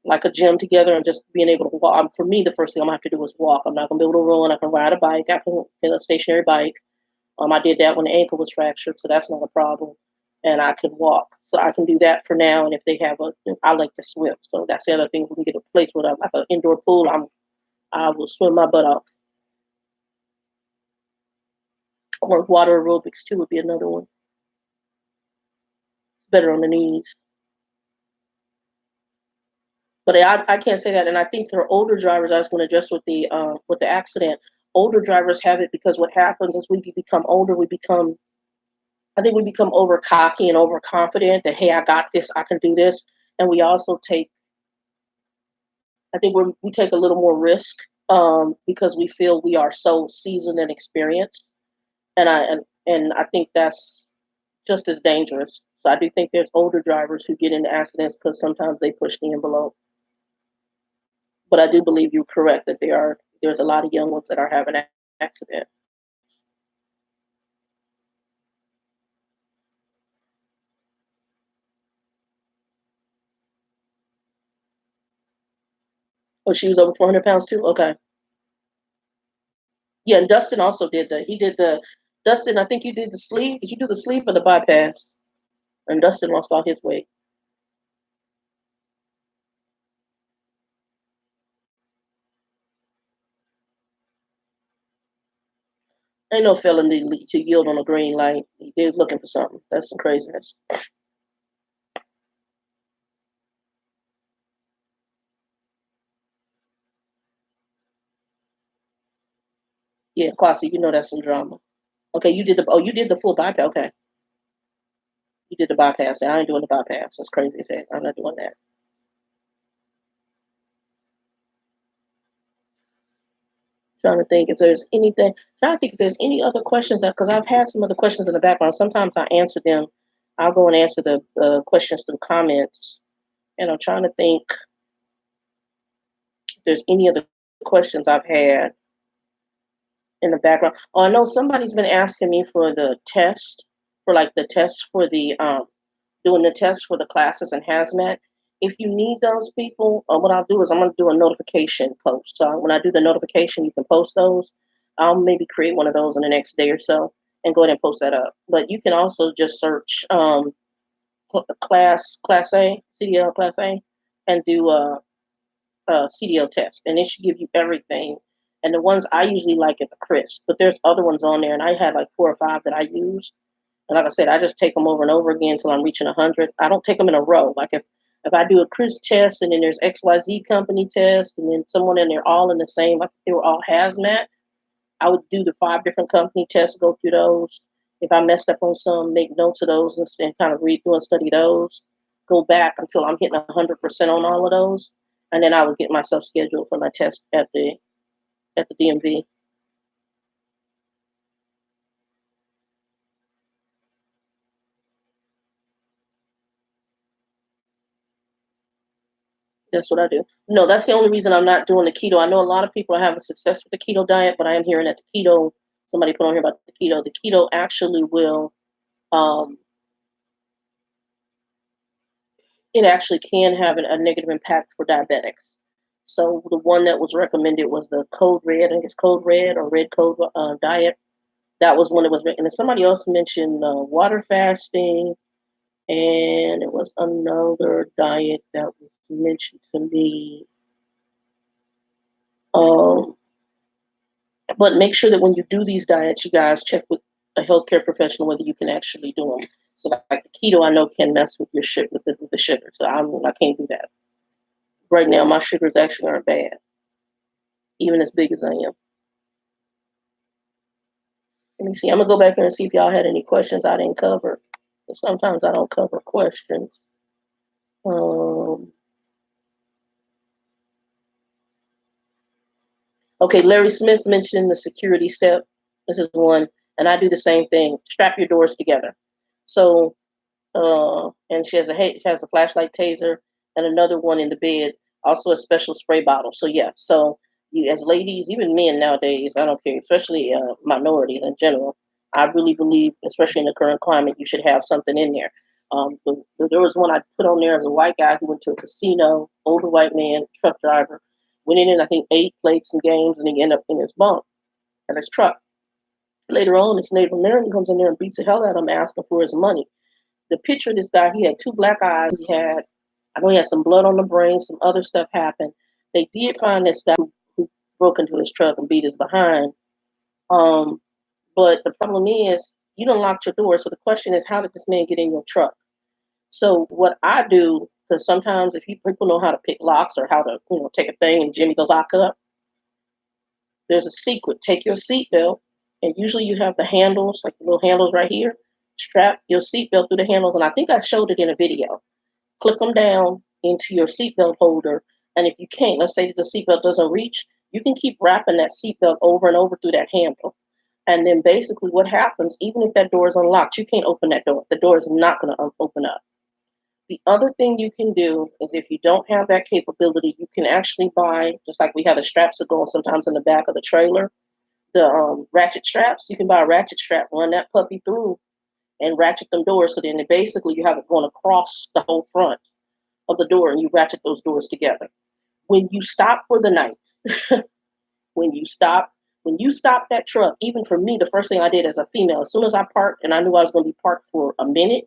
like a gym together and just being able to walk. For me, the first thing I'm gonna have to do is walk. I'm not gonna be able to run. I can ride a bike. I can get a stationary bike. I did that when the ankle was fractured, so that's not a problem. And I can walk, so I can do that for now. And if they have I like to swim, so that's the other thing. We can get a place with like an indoor pool. I will swim my butt off. Or water aerobics too would be another one. It's better on the knees. But I can't say that. And I think for older drivers, I was going to address with the accident. Older drivers have it because what happens is we become older, we become I think we become over cocky and overconfident that hey, I got this, I can do this, and we also take I think we take a little more risk because we feel we are so seasoned and experienced, and I think that's just as dangerous. So I do think there's older drivers who get into accidents because sometimes they push the envelope. But I do believe you're correct that there's a lot of young ones that are having accidents. Oh, she was over 400 pounds too. Okay, yeah. And Dustin also did the. He did the. Dustin, I think you did the sleeve. Did you do the sleeve or the bypass? And Dustin lost all his weight. Ain't no felony to yield on a green light. They're looking for something. That's some craziness. Yeah, Quasi, you know that's some drama. Okay, you did the full bypass. Okay, you did the bypass. I ain't doing the bypass. That's crazy as heck. I'm not doing that. Trying to think if there's anything. Trying to think if there's any other questions because I've had some other questions in the background. Sometimes I answer them. I'll go and answer the questions through comments, and I'm trying to think if there's any other questions I've had in the background. Oh, I know somebody's been asking me for the test, for like the test for the doing the test for the classes in hazmat. If you need those people, what I'll do is I'm going to do a notification post. So when I do the notification, you can post those. I'll maybe create one of those in the next day or so and go ahead and post that up. But you can also just search class A, CDL class A, and do CDL test, and it should give you everything. And the ones I usually like are the crisp, but there's other ones on there, and I had like 4 or 5 that I use. And like I said, I just take them over and over again until I'm reaching 100. I don't take them in a row. Like if I do a crisp test and then there's XYZ company test and then someone and they're all in the same, like if they were all hazmat, I would do the 5 different company tests, go through those. If I messed up on some, make notes of those and kind of read through and study those. Go back until I'm hitting 100% on all of those, and then I would get myself scheduled for my test at the DMV. That's what I do. No, that's the only reason I'm not doing the keto. I know a lot of people are having success with the keto diet, but I am hearing that the keto. Somebody put on here about the keto. The keto actually will. Um, it actually can have a negative impact for diabetics. So the one that was recommended was the Code Red. I think it's Code Red or Red Code diet. That was one that was written. And somebody else mentioned water fasting, and it was another diet that was mentioned to me. Um, but make sure that when you do these diets, you guys check with a healthcare professional whether you can actually do them. So like the keto, I know can mess with your sugar with the sugar. So I can't do that. Right now, my sugars actually aren't bad, even as big as I am. Let me see. I'm gonna go back here and see if y'all had any questions I didn't cover. Sometimes I don't cover questions. Um, okay, Larry Smith mentioned the security step. This is one, and I do the same thing. Strap your doors together. So, and she has a flashlight taser and another one in the bed, also a special spray bottle. So yeah, so you as ladies, even men nowadays, I don't care, especially minorities in general. I really believe, especially in the current climate, you should have something in there. There was one I put on there as a white guy who went to a casino, older white man, truck driver, went in and I think ate, played some games, and he ended up in his bunk in his truck. Later on, this Native American comes in there and beats the hell out of him, asking for his money. The picture of this guy, he had 2 black eyes. I know he had some blood on the brain, some other stuff happened. They did find this guy who broke into his truck and beat his behind. Um, but the problem is, you don't lock your door. So the question is, how did this man get in your truck? So what I do, because sometimes if people know how to pick locks or how to, take a thing and jimmy the lock up, there's a secret. Take your seatbelt, and usually you have the handles, like the little handles right here. Strap your seatbelt through the handles, and I think I showed it in a video. Clip them down into your seatbelt holder, and if you can't, let's say that the seatbelt doesn't reach, you can keep wrapping that seatbelt over and over through that handle. And then basically what happens, even if that door is unlocked, you can't open that door. The door is not going to open up. The other thing you can do is if you don't have that capability, you can actually buy, just like we have the straps that go sometimes in the back of the trailer, the ratchet straps. You can buy a ratchet strap, run that puppy through, and ratchet them doors. So then basically you have it going across the whole front of the door, and you ratchet those doors together. When you stop for the night, when you stop, when you stop that truck, even for me, the first thing I did as a female, as soon as I parked and I knew I was going to be parked for a minute,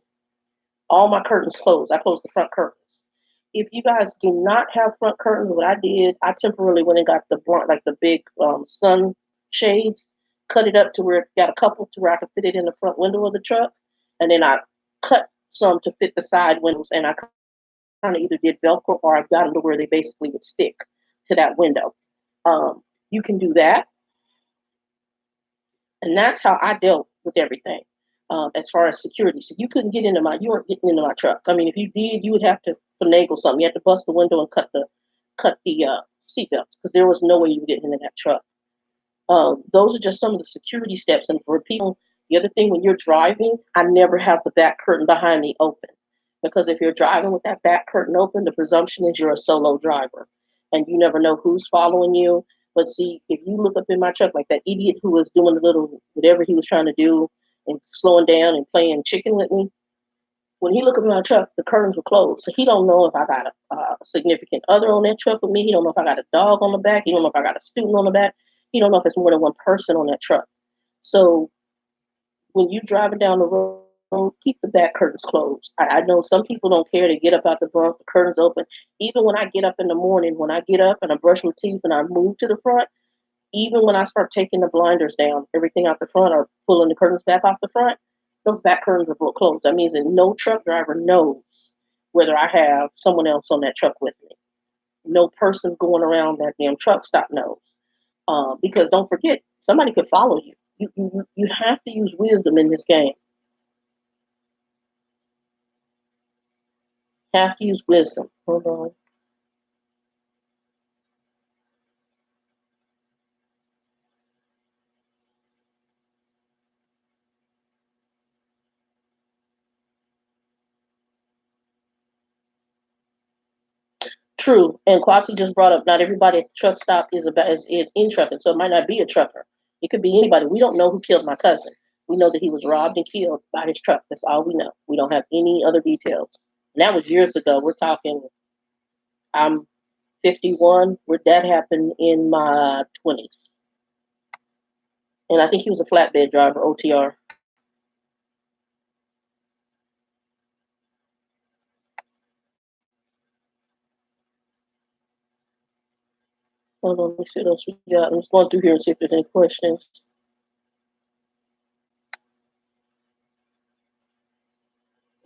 all my curtains closed. I closed the front curtains. If you guys do not have front curtains, what I did, I temporarily went and got the like the big sun shades, cut it up to where it got a couple to where I could fit it in the front window of the truck, and then I cut some to fit the side windows, and I kind of either did Velcro or I got them to where they basically would stick to that window. You can do that, and that's how I dealt with everything. As far as security, so you weren't getting into my truck. I mean, if you did, you would have to finagle something. You had to bust the window and cut the seatbelts because there was no way you were getting into that truck. Those are just some of the security steps. And for people, the other thing when you're driving, I never have the back curtain behind me open because if you're driving with that back curtain open, the presumption is you're a solo driver and you never know who's following you. But see, if you look up in my truck, like that idiot who was doing the little whatever he was trying to do and slowing down and playing chicken with me, when he looked at my truck, the curtains were closed. So he don't know if I got a significant other on that truck with me. He don't know if I got a dog on the back. He don't know if I got a student on the back. He don't know if it's more than one person on that truck. So when you driving down the road, keep the back curtains closed. I know some people don't care to get up out the front, the curtains open. Even when I get up in the morning, when I get up and I brush my teeth and I move to the front, even when I start taking the blinders down, everything out the front or pulling the curtains back off the front, those back curtains are closed. That means that no truck driver knows whether I have someone else on that truck with me. No person going around that damn truck stop knows. Because don't forget, somebody could follow you. You have to use wisdom in this game. Have to use wisdom. Hold on. True. And Kwasi just brought up not everybody at the truck stop is in trucking, so it might not be a trucker. It could be anybody. We don't know who killed my cousin. We know that he was robbed and killed by his truck. That's all we know. We don't have any other details. And that was years ago. We're talking. I'm 51. Where that happened in my 20s, and I think he was a flatbed driver, OTR. Hold on, let me see what else we got. I'm just going through here and see if there's any questions.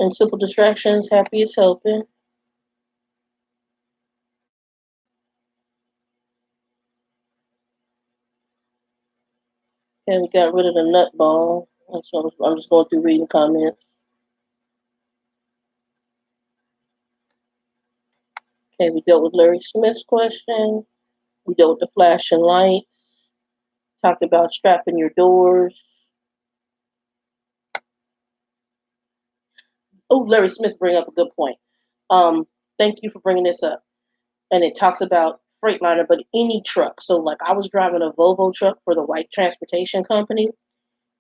And simple distractions, happy is helping. And we got rid of the nut ball. That's what I'm just going through reading comments. Okay, we dealt with Larry Smith's question. We dealt with the flashing lights. Talked about strapping your doors. Oh, Larry Smith bring up a good point. Thank you for bringing this up. And it talks about Freightliner, but any truck. So, like, I was driving a Volvo truck for the white transportation company,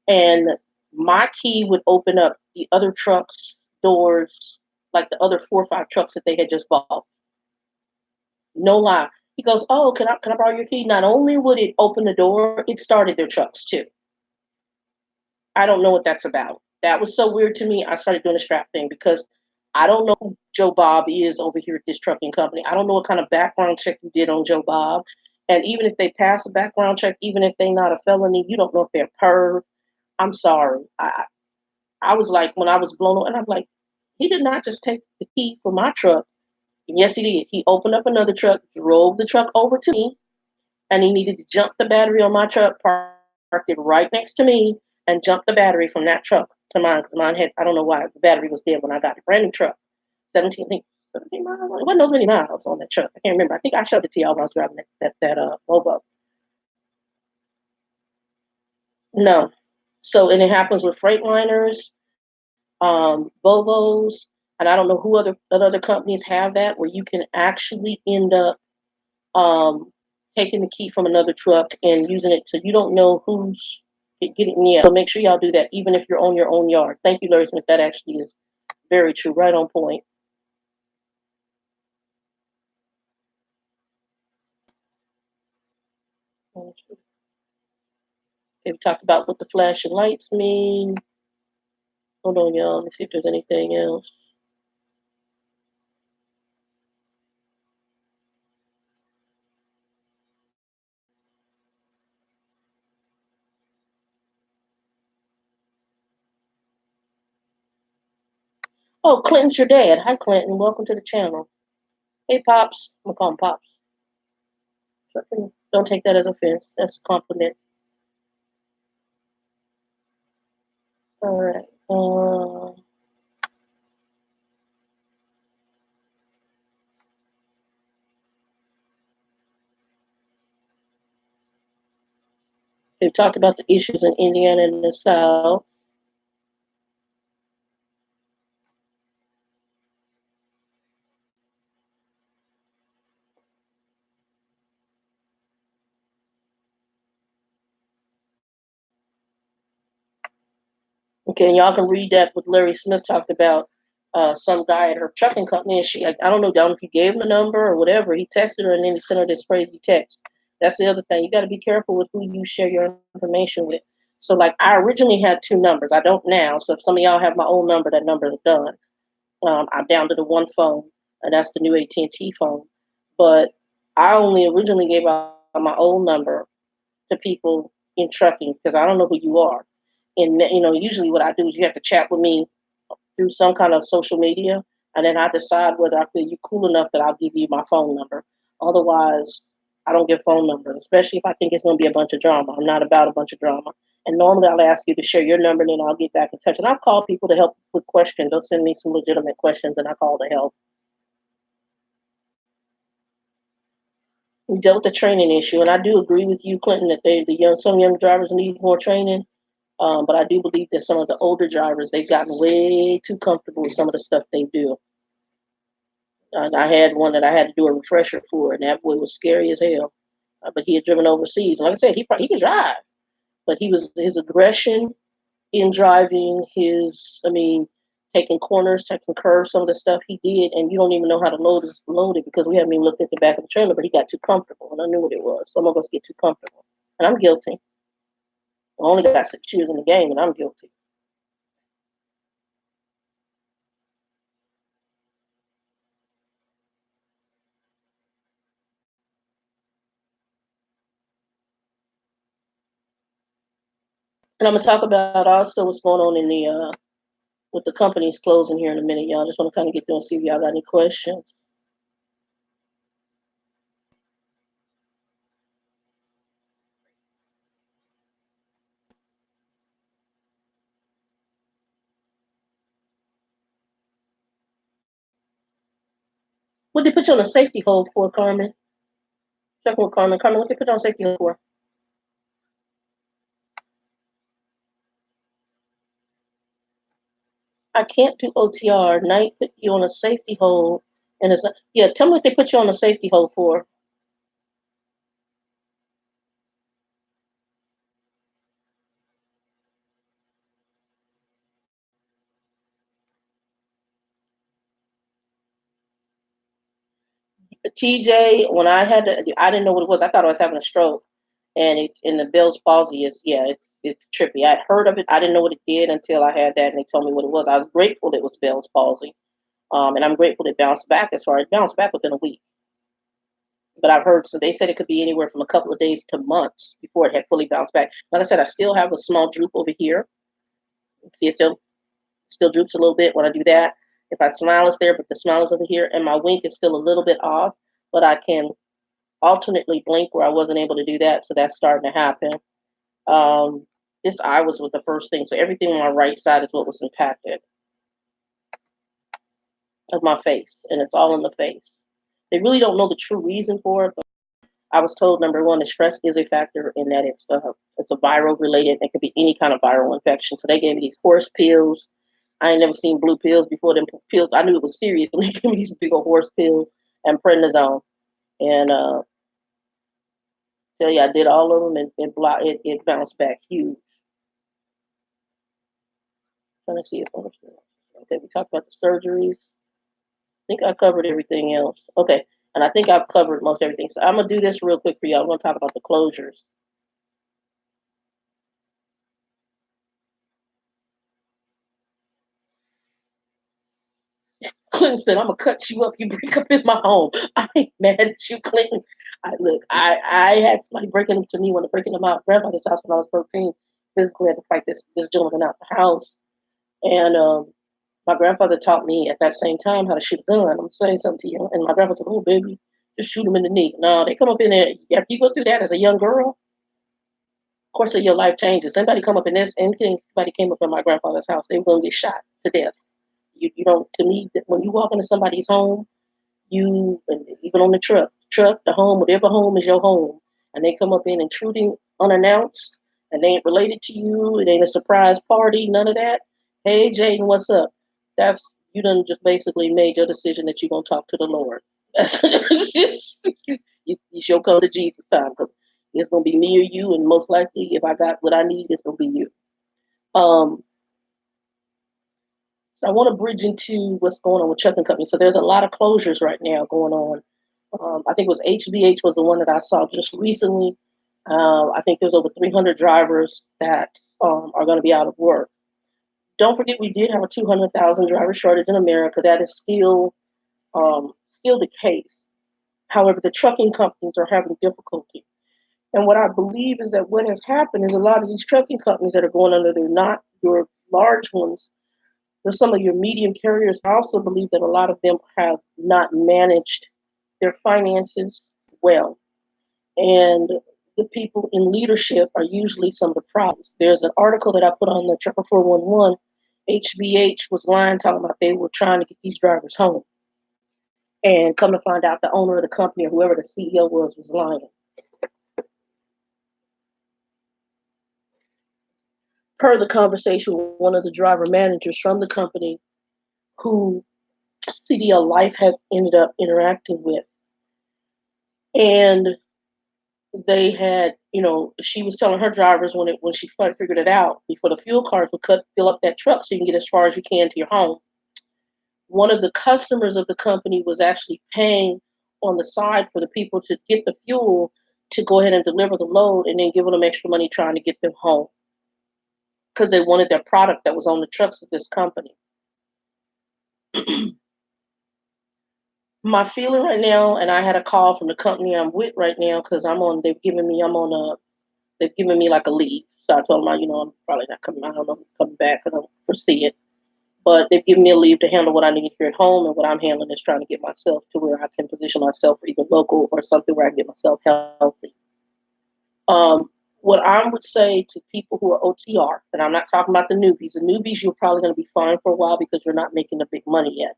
and my key would open up the other trucks' doors, like the other 4 or 5 trucks that they had just bought. No lie. He goes, "Oh, can I borrow your key?" Not only would it open the door, it started their trucks too. I don't know what that's about. That was so weird to me. I started doing the strap thing because I don't know who Joe Bob is over here at this trucking company. I don't know what kind of background check you did on Joe Bob. And even if they pass a background check, even if they're not a felony, you don't know if they're perv. I'm sorry. I was like, when I was blown away, and I'm like, he did not just take the key for my truck. And yes, he did. He opened up another truck, drove the truck over to me, and he needed to jump the battery on my truck, parked it right next to me, and jumped the battery from that truck to mine because mine had, I don't know why the battery was dead when I got the brand new truck. 17, I think 17 miles. It wasn't those many miles on that truck. I can't remember. I think I showed it to y'all when I was driving that Volvo. No. So and it happens with Freightliners, Volvos, and I don't know who other companies have that where you can actually end up um, taking the key from another truck and using it so you don't know who's getting. Yeah, so make sure y'all do that even if you're on your own yard. Thank you, Larry Smith. That actually is very true, right on point. Okay, we talked about what the flashing lights mean. Hold on, y'all. Let me see if there's anything else. Oh, Clinton's your dad. Hi, Clinton. Welcome to the channel. Hey, Pops. I'm going to call him Pops. Don't take that as offense. That's a compliment. All right. We've talked about the issues in Indiana and the South. Okay, and y'all can read that what Larry Smith talked about. Some guy at her trucking company, and I don't know if he gave him the number or whatever. He texted her, and then he sent her this crazy text. That's the other thing. You got to be careful with who you share your information with. So, like, I originally had two numbers. I don't now. So, if some of y'all have my old number, that number is done. I'm down to the one phone, and that's the new AT&T phone. But I only originally gave out my old number to people in trucking because I don't know who you are. And usually what I do is you have to chat with me through some kind of social media, and then I decide whether I feel you cool enough that I'll give you my phone number. Otherwise, I don't give phone numbers, especially if I think it's going to be a bunch of drama. I'm not about a bunch of drama. And normally I'll ask you to share your number, and then I'll get back in touch. And I'll call people to help with questions. They'll send me some legitimate questions, and I call to help. We dealt with the training issue, and I do agree with you, Clinton, that some young drivers need more training. But I do believe that some of the older drivers, they've gotten way too comfortable with some of the stuff they do. And I had one that I had to do a refresher for, and that boy was scary as hell. But he had driven overseas. Like I said, he could drive, but his aggression in driving, taking corners, taking curves, some of the stuff he did, and you don't even know how to load it because we haven't even looked at the back of the trailer. But he got too comfortable, and I knew what it was. Some of us get too comfortable, and I'm guilty. I only got 6 years in the game, and I'm guilty. And I'm gonna talk about also what's going on in the with the companies closing here in a minute, y'all. Just want to kind of get through and see if y'all got any questions. What they put you on a safety hold for, Carmen? Check with Carmen. Carmen, what they put you on safety hold for? I can't do OTR. Night put you on a safety hold, and it's yeah. Tell me what they put you on a safety hold for. TJ, when I didn't know what it was. I thought I was having a stroke, and the Bell's palsy it's trippy. I'd heard of it. I didn't know what it did until I had that, and they told me what it was. I was grateful it was Bell's palsy, and I'm grateful it bounced back. As far as bounced back within a week. But I've heard so they said it could be anywhere from a couple of days to months before it had fully bounced back. Like I said, I still have a small droop over here. See, it still droops a little bit when I do that. If I smile, it's there, but the smile is over here, and my wink is still a little bit off. But I can alternately blink where I wasn't able to do that, so that's starting to happen. Um, this eye was with the first thing, so everything on my right side is what was impacted of my face, and it's all in the face. They really don't know the true reason for it, but I was told number one, the stress is a factor in that it's a viral related. It could be any kind of viral infection. So they gave me these horse pills. I ain't never seen blue pills before. Them pills, I knew it was serious when they gave me these big old horse pills and prednisone. And tell you, I did all of them, and it bounced back huge. Trying to see if I'm okay. We talked about the surgeries. I think I covered everything else. Okay, and I think I've covered most everything. So I'm gonna do this real quick for y'all. I'm gonna talk about the closures. Clinton said, "I'm gonna cut you up. You break up in my home. I ain't mad at you, Clinton. I had somebody breaking into me when I breaking into my grandmother's house when I was 13. Physically, had to fight this gentleman out the house, and My grandfather taught me at that same time how to shoot a gun. I'm saying something to you. And my grandfather said, "Oh, baby, just shoot them in the knee." No, they come up in there. After you go through that as a young girl, of course, your life changes. Anybody come up in this, anybody came up in my grandfather's house, they were going to get shot to death. You don't, to me, when you walk into somebody's home, you, and even on the truck, the home, whatever home is your home, and they come up in intruding unannounced, and they ain't related to you, it ain't a surprise party, none of that. Hey, Jaden, what's up? That's, you done just basically made your decision that you're gonna talk to the Lord. You shall come to Jesus time because it's gonna be me or you, and most likely, if I got what I need, it's gonna be you. Um, so I want to bridge into what's going on with trucking companies. So there's a lot of closures right now going on. I think it was HBH was the one that I saw just recently. I think there's over 300 drivers that are going to be out of work. Don't forget, we did have a 200,000 driver shortage in America. That is still the case. However, the trucking companies are having difficulty. And what I believe is that what has happened is a lot of these trucking companies that are going under, they're not your large ones. There's some of your medium carriers. I also believe that a lot of them have not managed their finances well. And the people in leadership are usually some of the problems. There's an article that I put on the Trucker 411. HVH was lying, talking about they were trying to get these drivers home. And come to find out, the owner of the company or whoever the CEO was lying. Per the conversation with one of the driver managers from the company who CDL Life had ended up interacting with. And they had, she was telling her drivers when she figured it out, before the fuel cards would fill up that truck so you can get as far as you can to your home. One of the customers of the company was actually paying on the side for the people to get the fuel to go ahead and deliver the load and then giving them extra money trying to get them home because they wanted their product that was on the trucks of this company. My feeling right now, and I had a call from the company I'm with right now because they've given me like a leave. So I told them, I'm probably not coming. I don't know if I'm coming back. I don't foresee it. But they've given me a leave to handle what I need here at home. And what I'm handling is trying to get myself to where I can position myself for either local or something where I get myself healthy. What I would say to people who are OTR, and I'm not talking about the newbies you're probably going to be fine for a while because you're not making the big money yet.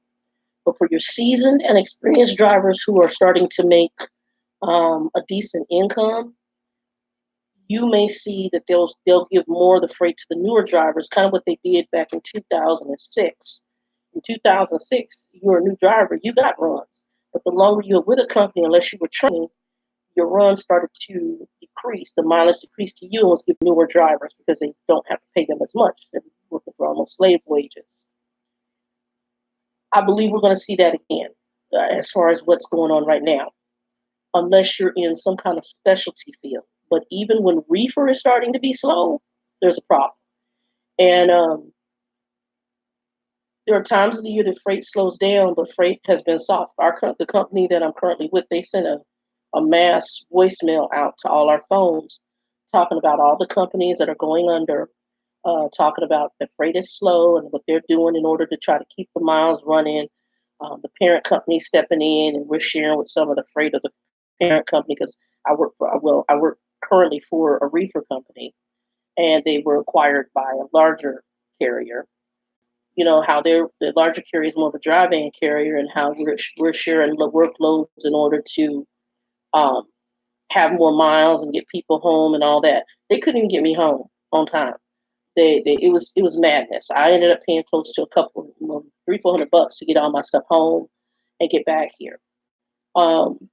But for your seasoned and experienced drivers who are starting to make a decent income, you may see that they'll give more of the freight to the newer drivers, kind of what they did back in 2006. In 2006, you were a new driver, you got runs. But the longer you were with a company, unless you were training, your runs started to decrease. The mileage decreased to you and was given newer drivers because they don't have to pay them as much. They're working for almost slave wages. I believe we're going to see that again as far as what's going on right now, unless you're in some kind of specialty field. But even when reefer is starting to be slow, there's a problem. And there are times of the year that freight slows down, but freight has been soft. The company that I'm currently with, they sent a mass voicemail out to all our phones talking about all the companies that are going under, talking about the freight is slow and what they're doing in order to try to keep the miles running. The parent company stepping in, and we're sharing with some of the freight of the parent company because I work currently for a reefer company, and they were acquired by a larger carrier. How the larger carrier is more of a dry van carrier, and how we're sharing the workloads in order to um, have more miles and get people home and all that. They couldn't even get me home on time. It was madness. I ended up paying close to a couple, $300-400 to get all my stuff home and get back here. Um,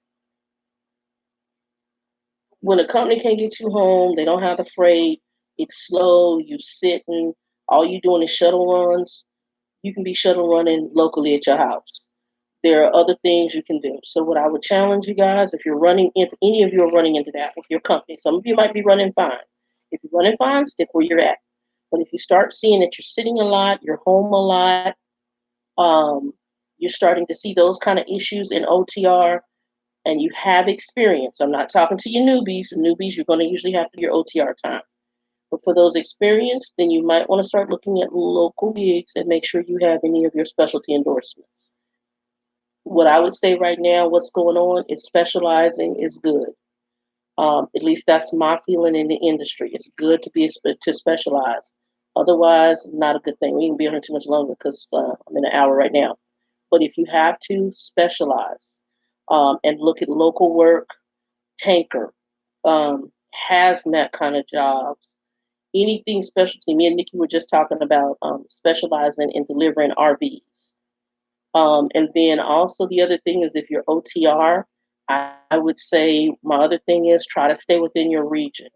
when a company can't get you home, they don't have the freight. It's slow. You sitting. All you doing is shuttle runs. You can be shuttle running locally at your house. There are other things you can do. So what I would challenge you guys, if any of you are running into that with your company, some of you might be running fine. If you're running fine, stick where you're at. But if you start seeing that you're sitting a lot, you're home a lot, um, you're starting to see those kind of issues in OTR, and you have experience. I'm not talking to you newbies. Newbies, you're going to usually have to do your OTR time. But for those experienced, then you might want to start looking at local gigs and make sure you have any of your specialty endorsements. What I would say right now, what's going on is specializing is good. At least that's my feeling in the industry. It's good to to specialize. Otherwise, not a good thing. We can be on here too much longer because I'm in an hour right now. But if you have to specialize and look at local work, tanker, hazmat kind of jobs, anything specialty. Me and Nikki were just talking about specializing in delivering RVs. And then also the other thing is if you're OTR, I would say my other thing is try to stay within your region.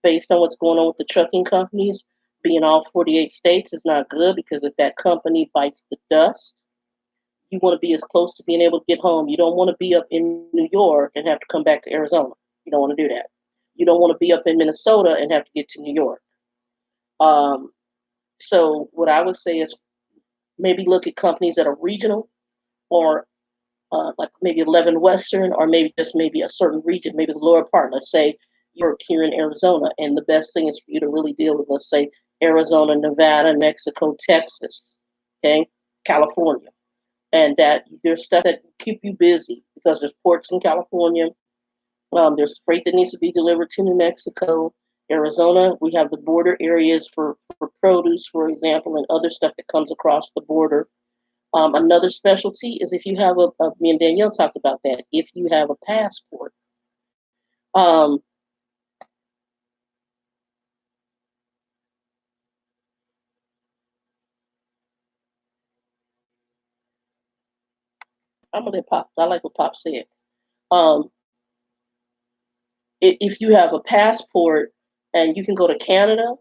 Based on what's going on with the trucking companies, being all 48 states is not good because if that company bites the dust, you want to be as close to being able to get home. You don't want to be up in New York and have to come back to Arizona. You don't want to do that. You don't want to be up in Minnesota and have to get to New York. Um, so what I would say is maybe look at companies that are regional or like maybe 11 Western or maybe just maybe a certain region, maybe the lower part. Let's say you're here in Arizona, and the best thing is for you to really deal with, let's say, Arizona, Nevada, Mexico, Texas, okay, California. And that there's stuff that keep you busy because there's ports in California. There's freight that needs to be delivered to New Mexico, Arizona. We have the border areas for produce, for example, and other stuff that comes across the border. Another specialty is if you have me and Danielle talked about that, if you have a passport. Um, I'm gonna let Pop, I like what Pop said. Um, if you have a passport and you can go to Canada,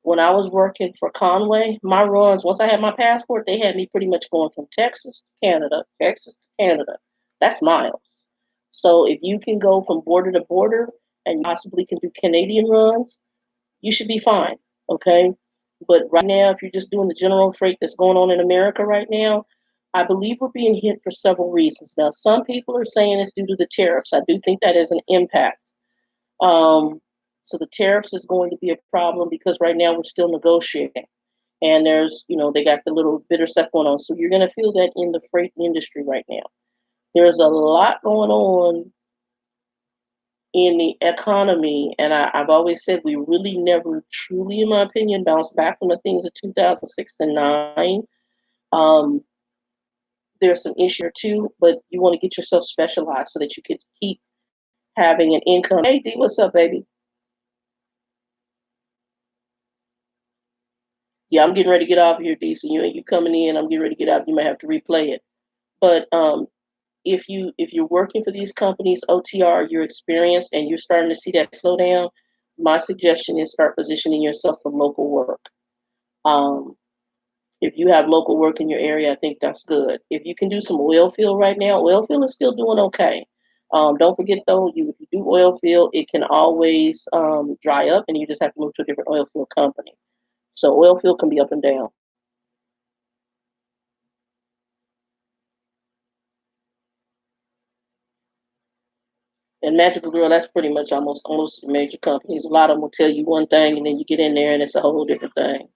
when I was working for Conway, my runs, once I had my passport, they had me pretty much going from Texas to Canada, Texas to Canada. That's miles. So if you can go from border to border and you possibly can do Canadian runs, you should be fine. Okay. But right now, if you're just doing the general freight that's going on in America right now, I believe we're being hit for several reasons. Now, some people are saying it's due to the tariffs. I do think that is an impact. Um, so the tariffs is going to be a problem because right now we're still negotiating. And there's, they got the little bitter stuff going on. So you're going to feel that in the freight industry right now. There's a lot going on in the economy, and I've always said we really never truly, in my opinion, bounced back from the things of 2006 and 9. Um, there's some issue too, but you want to get yourself specialized so that you can keep having an income. Hey, D, what's up, baby? Yeah, I'm getting ready to get off here, D. So you coming in? I'm getting ready to get out. You might have to replay it, but if you're working for these companies, OTR, you're experienced and you're starting to see that slow down, my suggestion is start positioning yourself for local work. Um, if you have local work in your area, I think that's good. If you can do some oil field right now, oil field is still doing okay. Don't forget though, if you do oil field, it can always dry up, and you just have to move to a different oil field company. So oil field can be up and down. And Magical Girl, that's pretty much almost the major companies. A lot of them will tell you one thing, and then you get in there, and it's a whole different thing.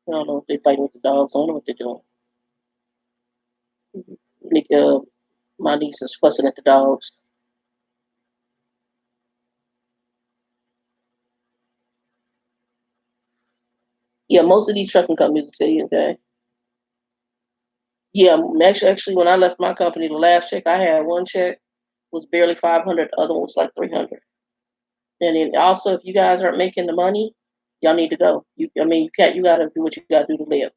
I don't know if they're fighting with the dogs. I don't know what they're doing. Nick, my niece is fussing at the dogs. Yeah, most of these trucking companies will tell you, okay. Yeah, actually, when I left my company, the last check I had, one check was barely 500. The other one was like 300. And then also, if you guys aren't making the money, y'all need to go. I mean, you can't. You got to do what you got to do to live.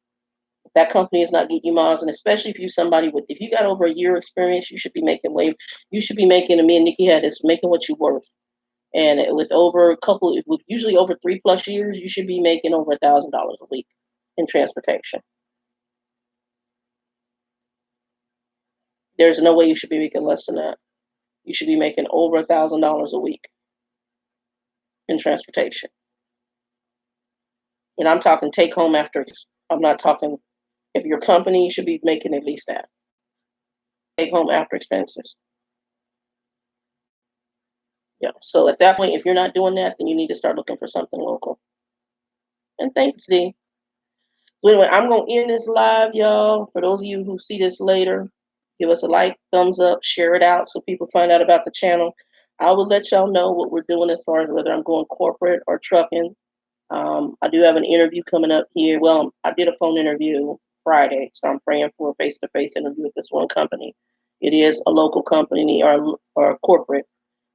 If that company is not getting you miles, and especially if you somebody with, if you got over a year experience, you should be making wave. You should be making. And me and Nikki had this making what you worth. And with over a couple, with usually over 3+ years, you should be making over $1,000 a week in transportation. There's no way you should be making less than that. You should be making over $1,000 a week in transportation. And I'm talking take home after. I'm not talking. If your company, you should be making at least that. Take home after expenses. Yeah. So at that point, if you're not doing that, then you need to start looking for something local. And thanks, D. So anyway, I'm gonna end this live, y'all. For those of you who see this later, give us a like, thumbs up, share it out so people find out about the channel. I will let y'all know what we're doing as far as whether I'm going corporate or trucking. I do have an interview coming up here. Well, I did a phone interview Friday, so I'm praying for a face-to-face interview with this one company. It is a local company or corporate.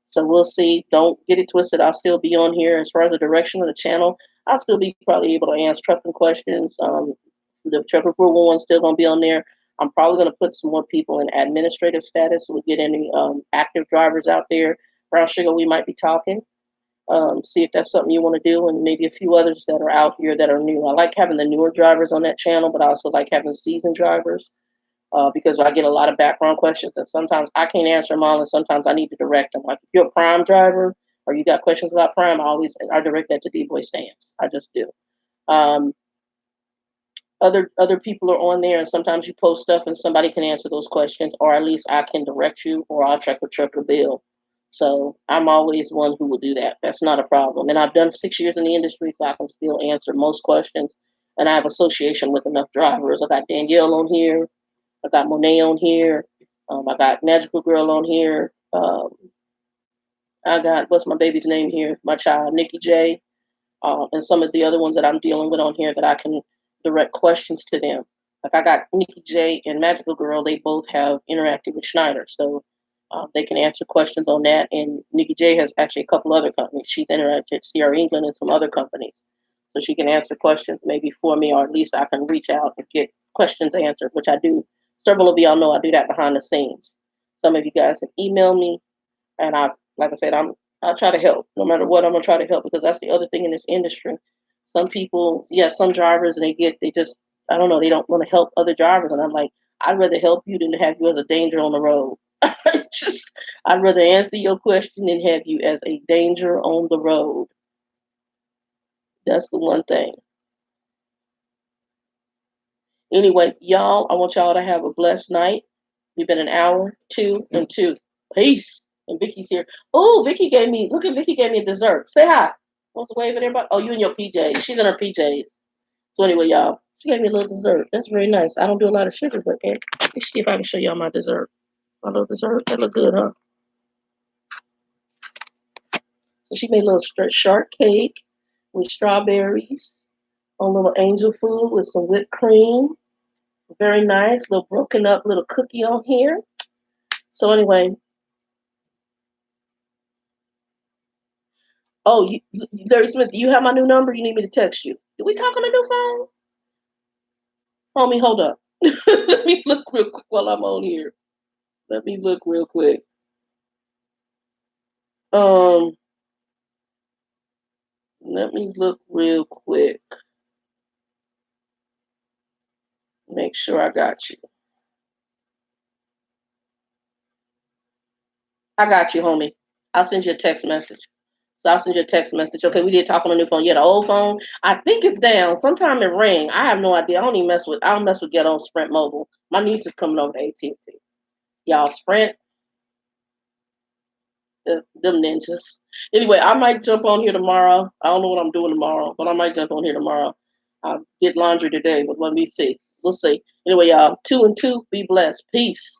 So we'll see. Don't get it twisted. I'll still be on here as far as the direction of the channel. I'll still be probably able to answer trucking questions. The truck approval one's still going to be on there. I'm probably going to put some more people in administrative status so we get any active drivers out there. Brown Sugar, we might be talking. See if that's something you want to do, and maybe a few others that are out here that are new. I like having the newer drivers on that channel, but I also like having seasoned drivers because I get a lot of background questions, and sometimes I can't answer them all, and sometimes I need to direct them. Like if you're a Prime driver or you got questions about Prime, I direct that to D-Boy Stance. I just do. Um, other people are on there, and sometimes you post stuff, and somebody can answer those questions, or at least I can direct you, or I'll check with Trucker Bill. So I'm always one who will do that. That's not a problem. And I've done 6 years in the industry, so I can still answer most questions. And I have association with enough drivers. I got Danielle on here. I got Monet on here. I got Magical Girl on here. I got, what's my baby's name here? My child, Nikki J. And some of the other ones that I'm dealing with on here that I can direct questions to them. Like I got Nikki J and Magical Girl. They both have interacted with Schneider. So they can answer questions on that. And Nikki J has actually a couple other companies. She's interacted with Sierra England and some other companies. So she can answer questions maybe for me, or at least I can reach out and get questions answered, which I do. Several of y'all know I do that behind the scenes. Some of you guys can email me, and like I said, I'll try to help. No matter what, I'm gonna try to help, because that's the other thing in this industry. Some people, yeah, some drivers, they just, I don't know, they don't want to help other drivers, and I'm like, I'd rather help you than to have you as a danger on the road. Just, I'd rather answer your question than have you as a danger on the road. That's the one thing. Anyway, y'all, I want y'all to have a blessed night. We've been an hour, two, and two. Peace. And Vicky's here. Oh, Vicky gave me a dessert. Say hi. Wants to wave at everybody? Oh, you in your PJs. She's in her PJs. So anyway, y'all, she gave me a little dessert. That's very nice. I don't do a lot of sugar, but let's see if I can show y'all my dessert. My little dessert. That look good, huh? So she made a little shark cake with strawberries, a little angel food with some whipped cream. Very nice. Little broken up little cookie on here. So anyway, oh, Larry Smith, do you have my new number? You need me to text you? Did we talk on a new phone? Homie, hold up. Let me look real quick while I'm on here. Let me look real quick. Um, Let me look real quick. Make sure I got you. I got you, homie. I'll send you a text message. So I'll send you a text message. Okay, we did talk on the new phone. Yeah, the old phone, I think it's down. Sometime it rang. I have no idea. I don't mess with Ghetto Sprint Mobile. My niece is coming over to AT&T. Y'all, Sprint, them ninjas. Anyway, I might jump on here tomorrow. I don't know what I'm doing tomorrow, but I might jump on here tomorrow. I did laundry today, but let me see. We'll see. Anyway, y'all, 2 and 2, be blessed. Peace.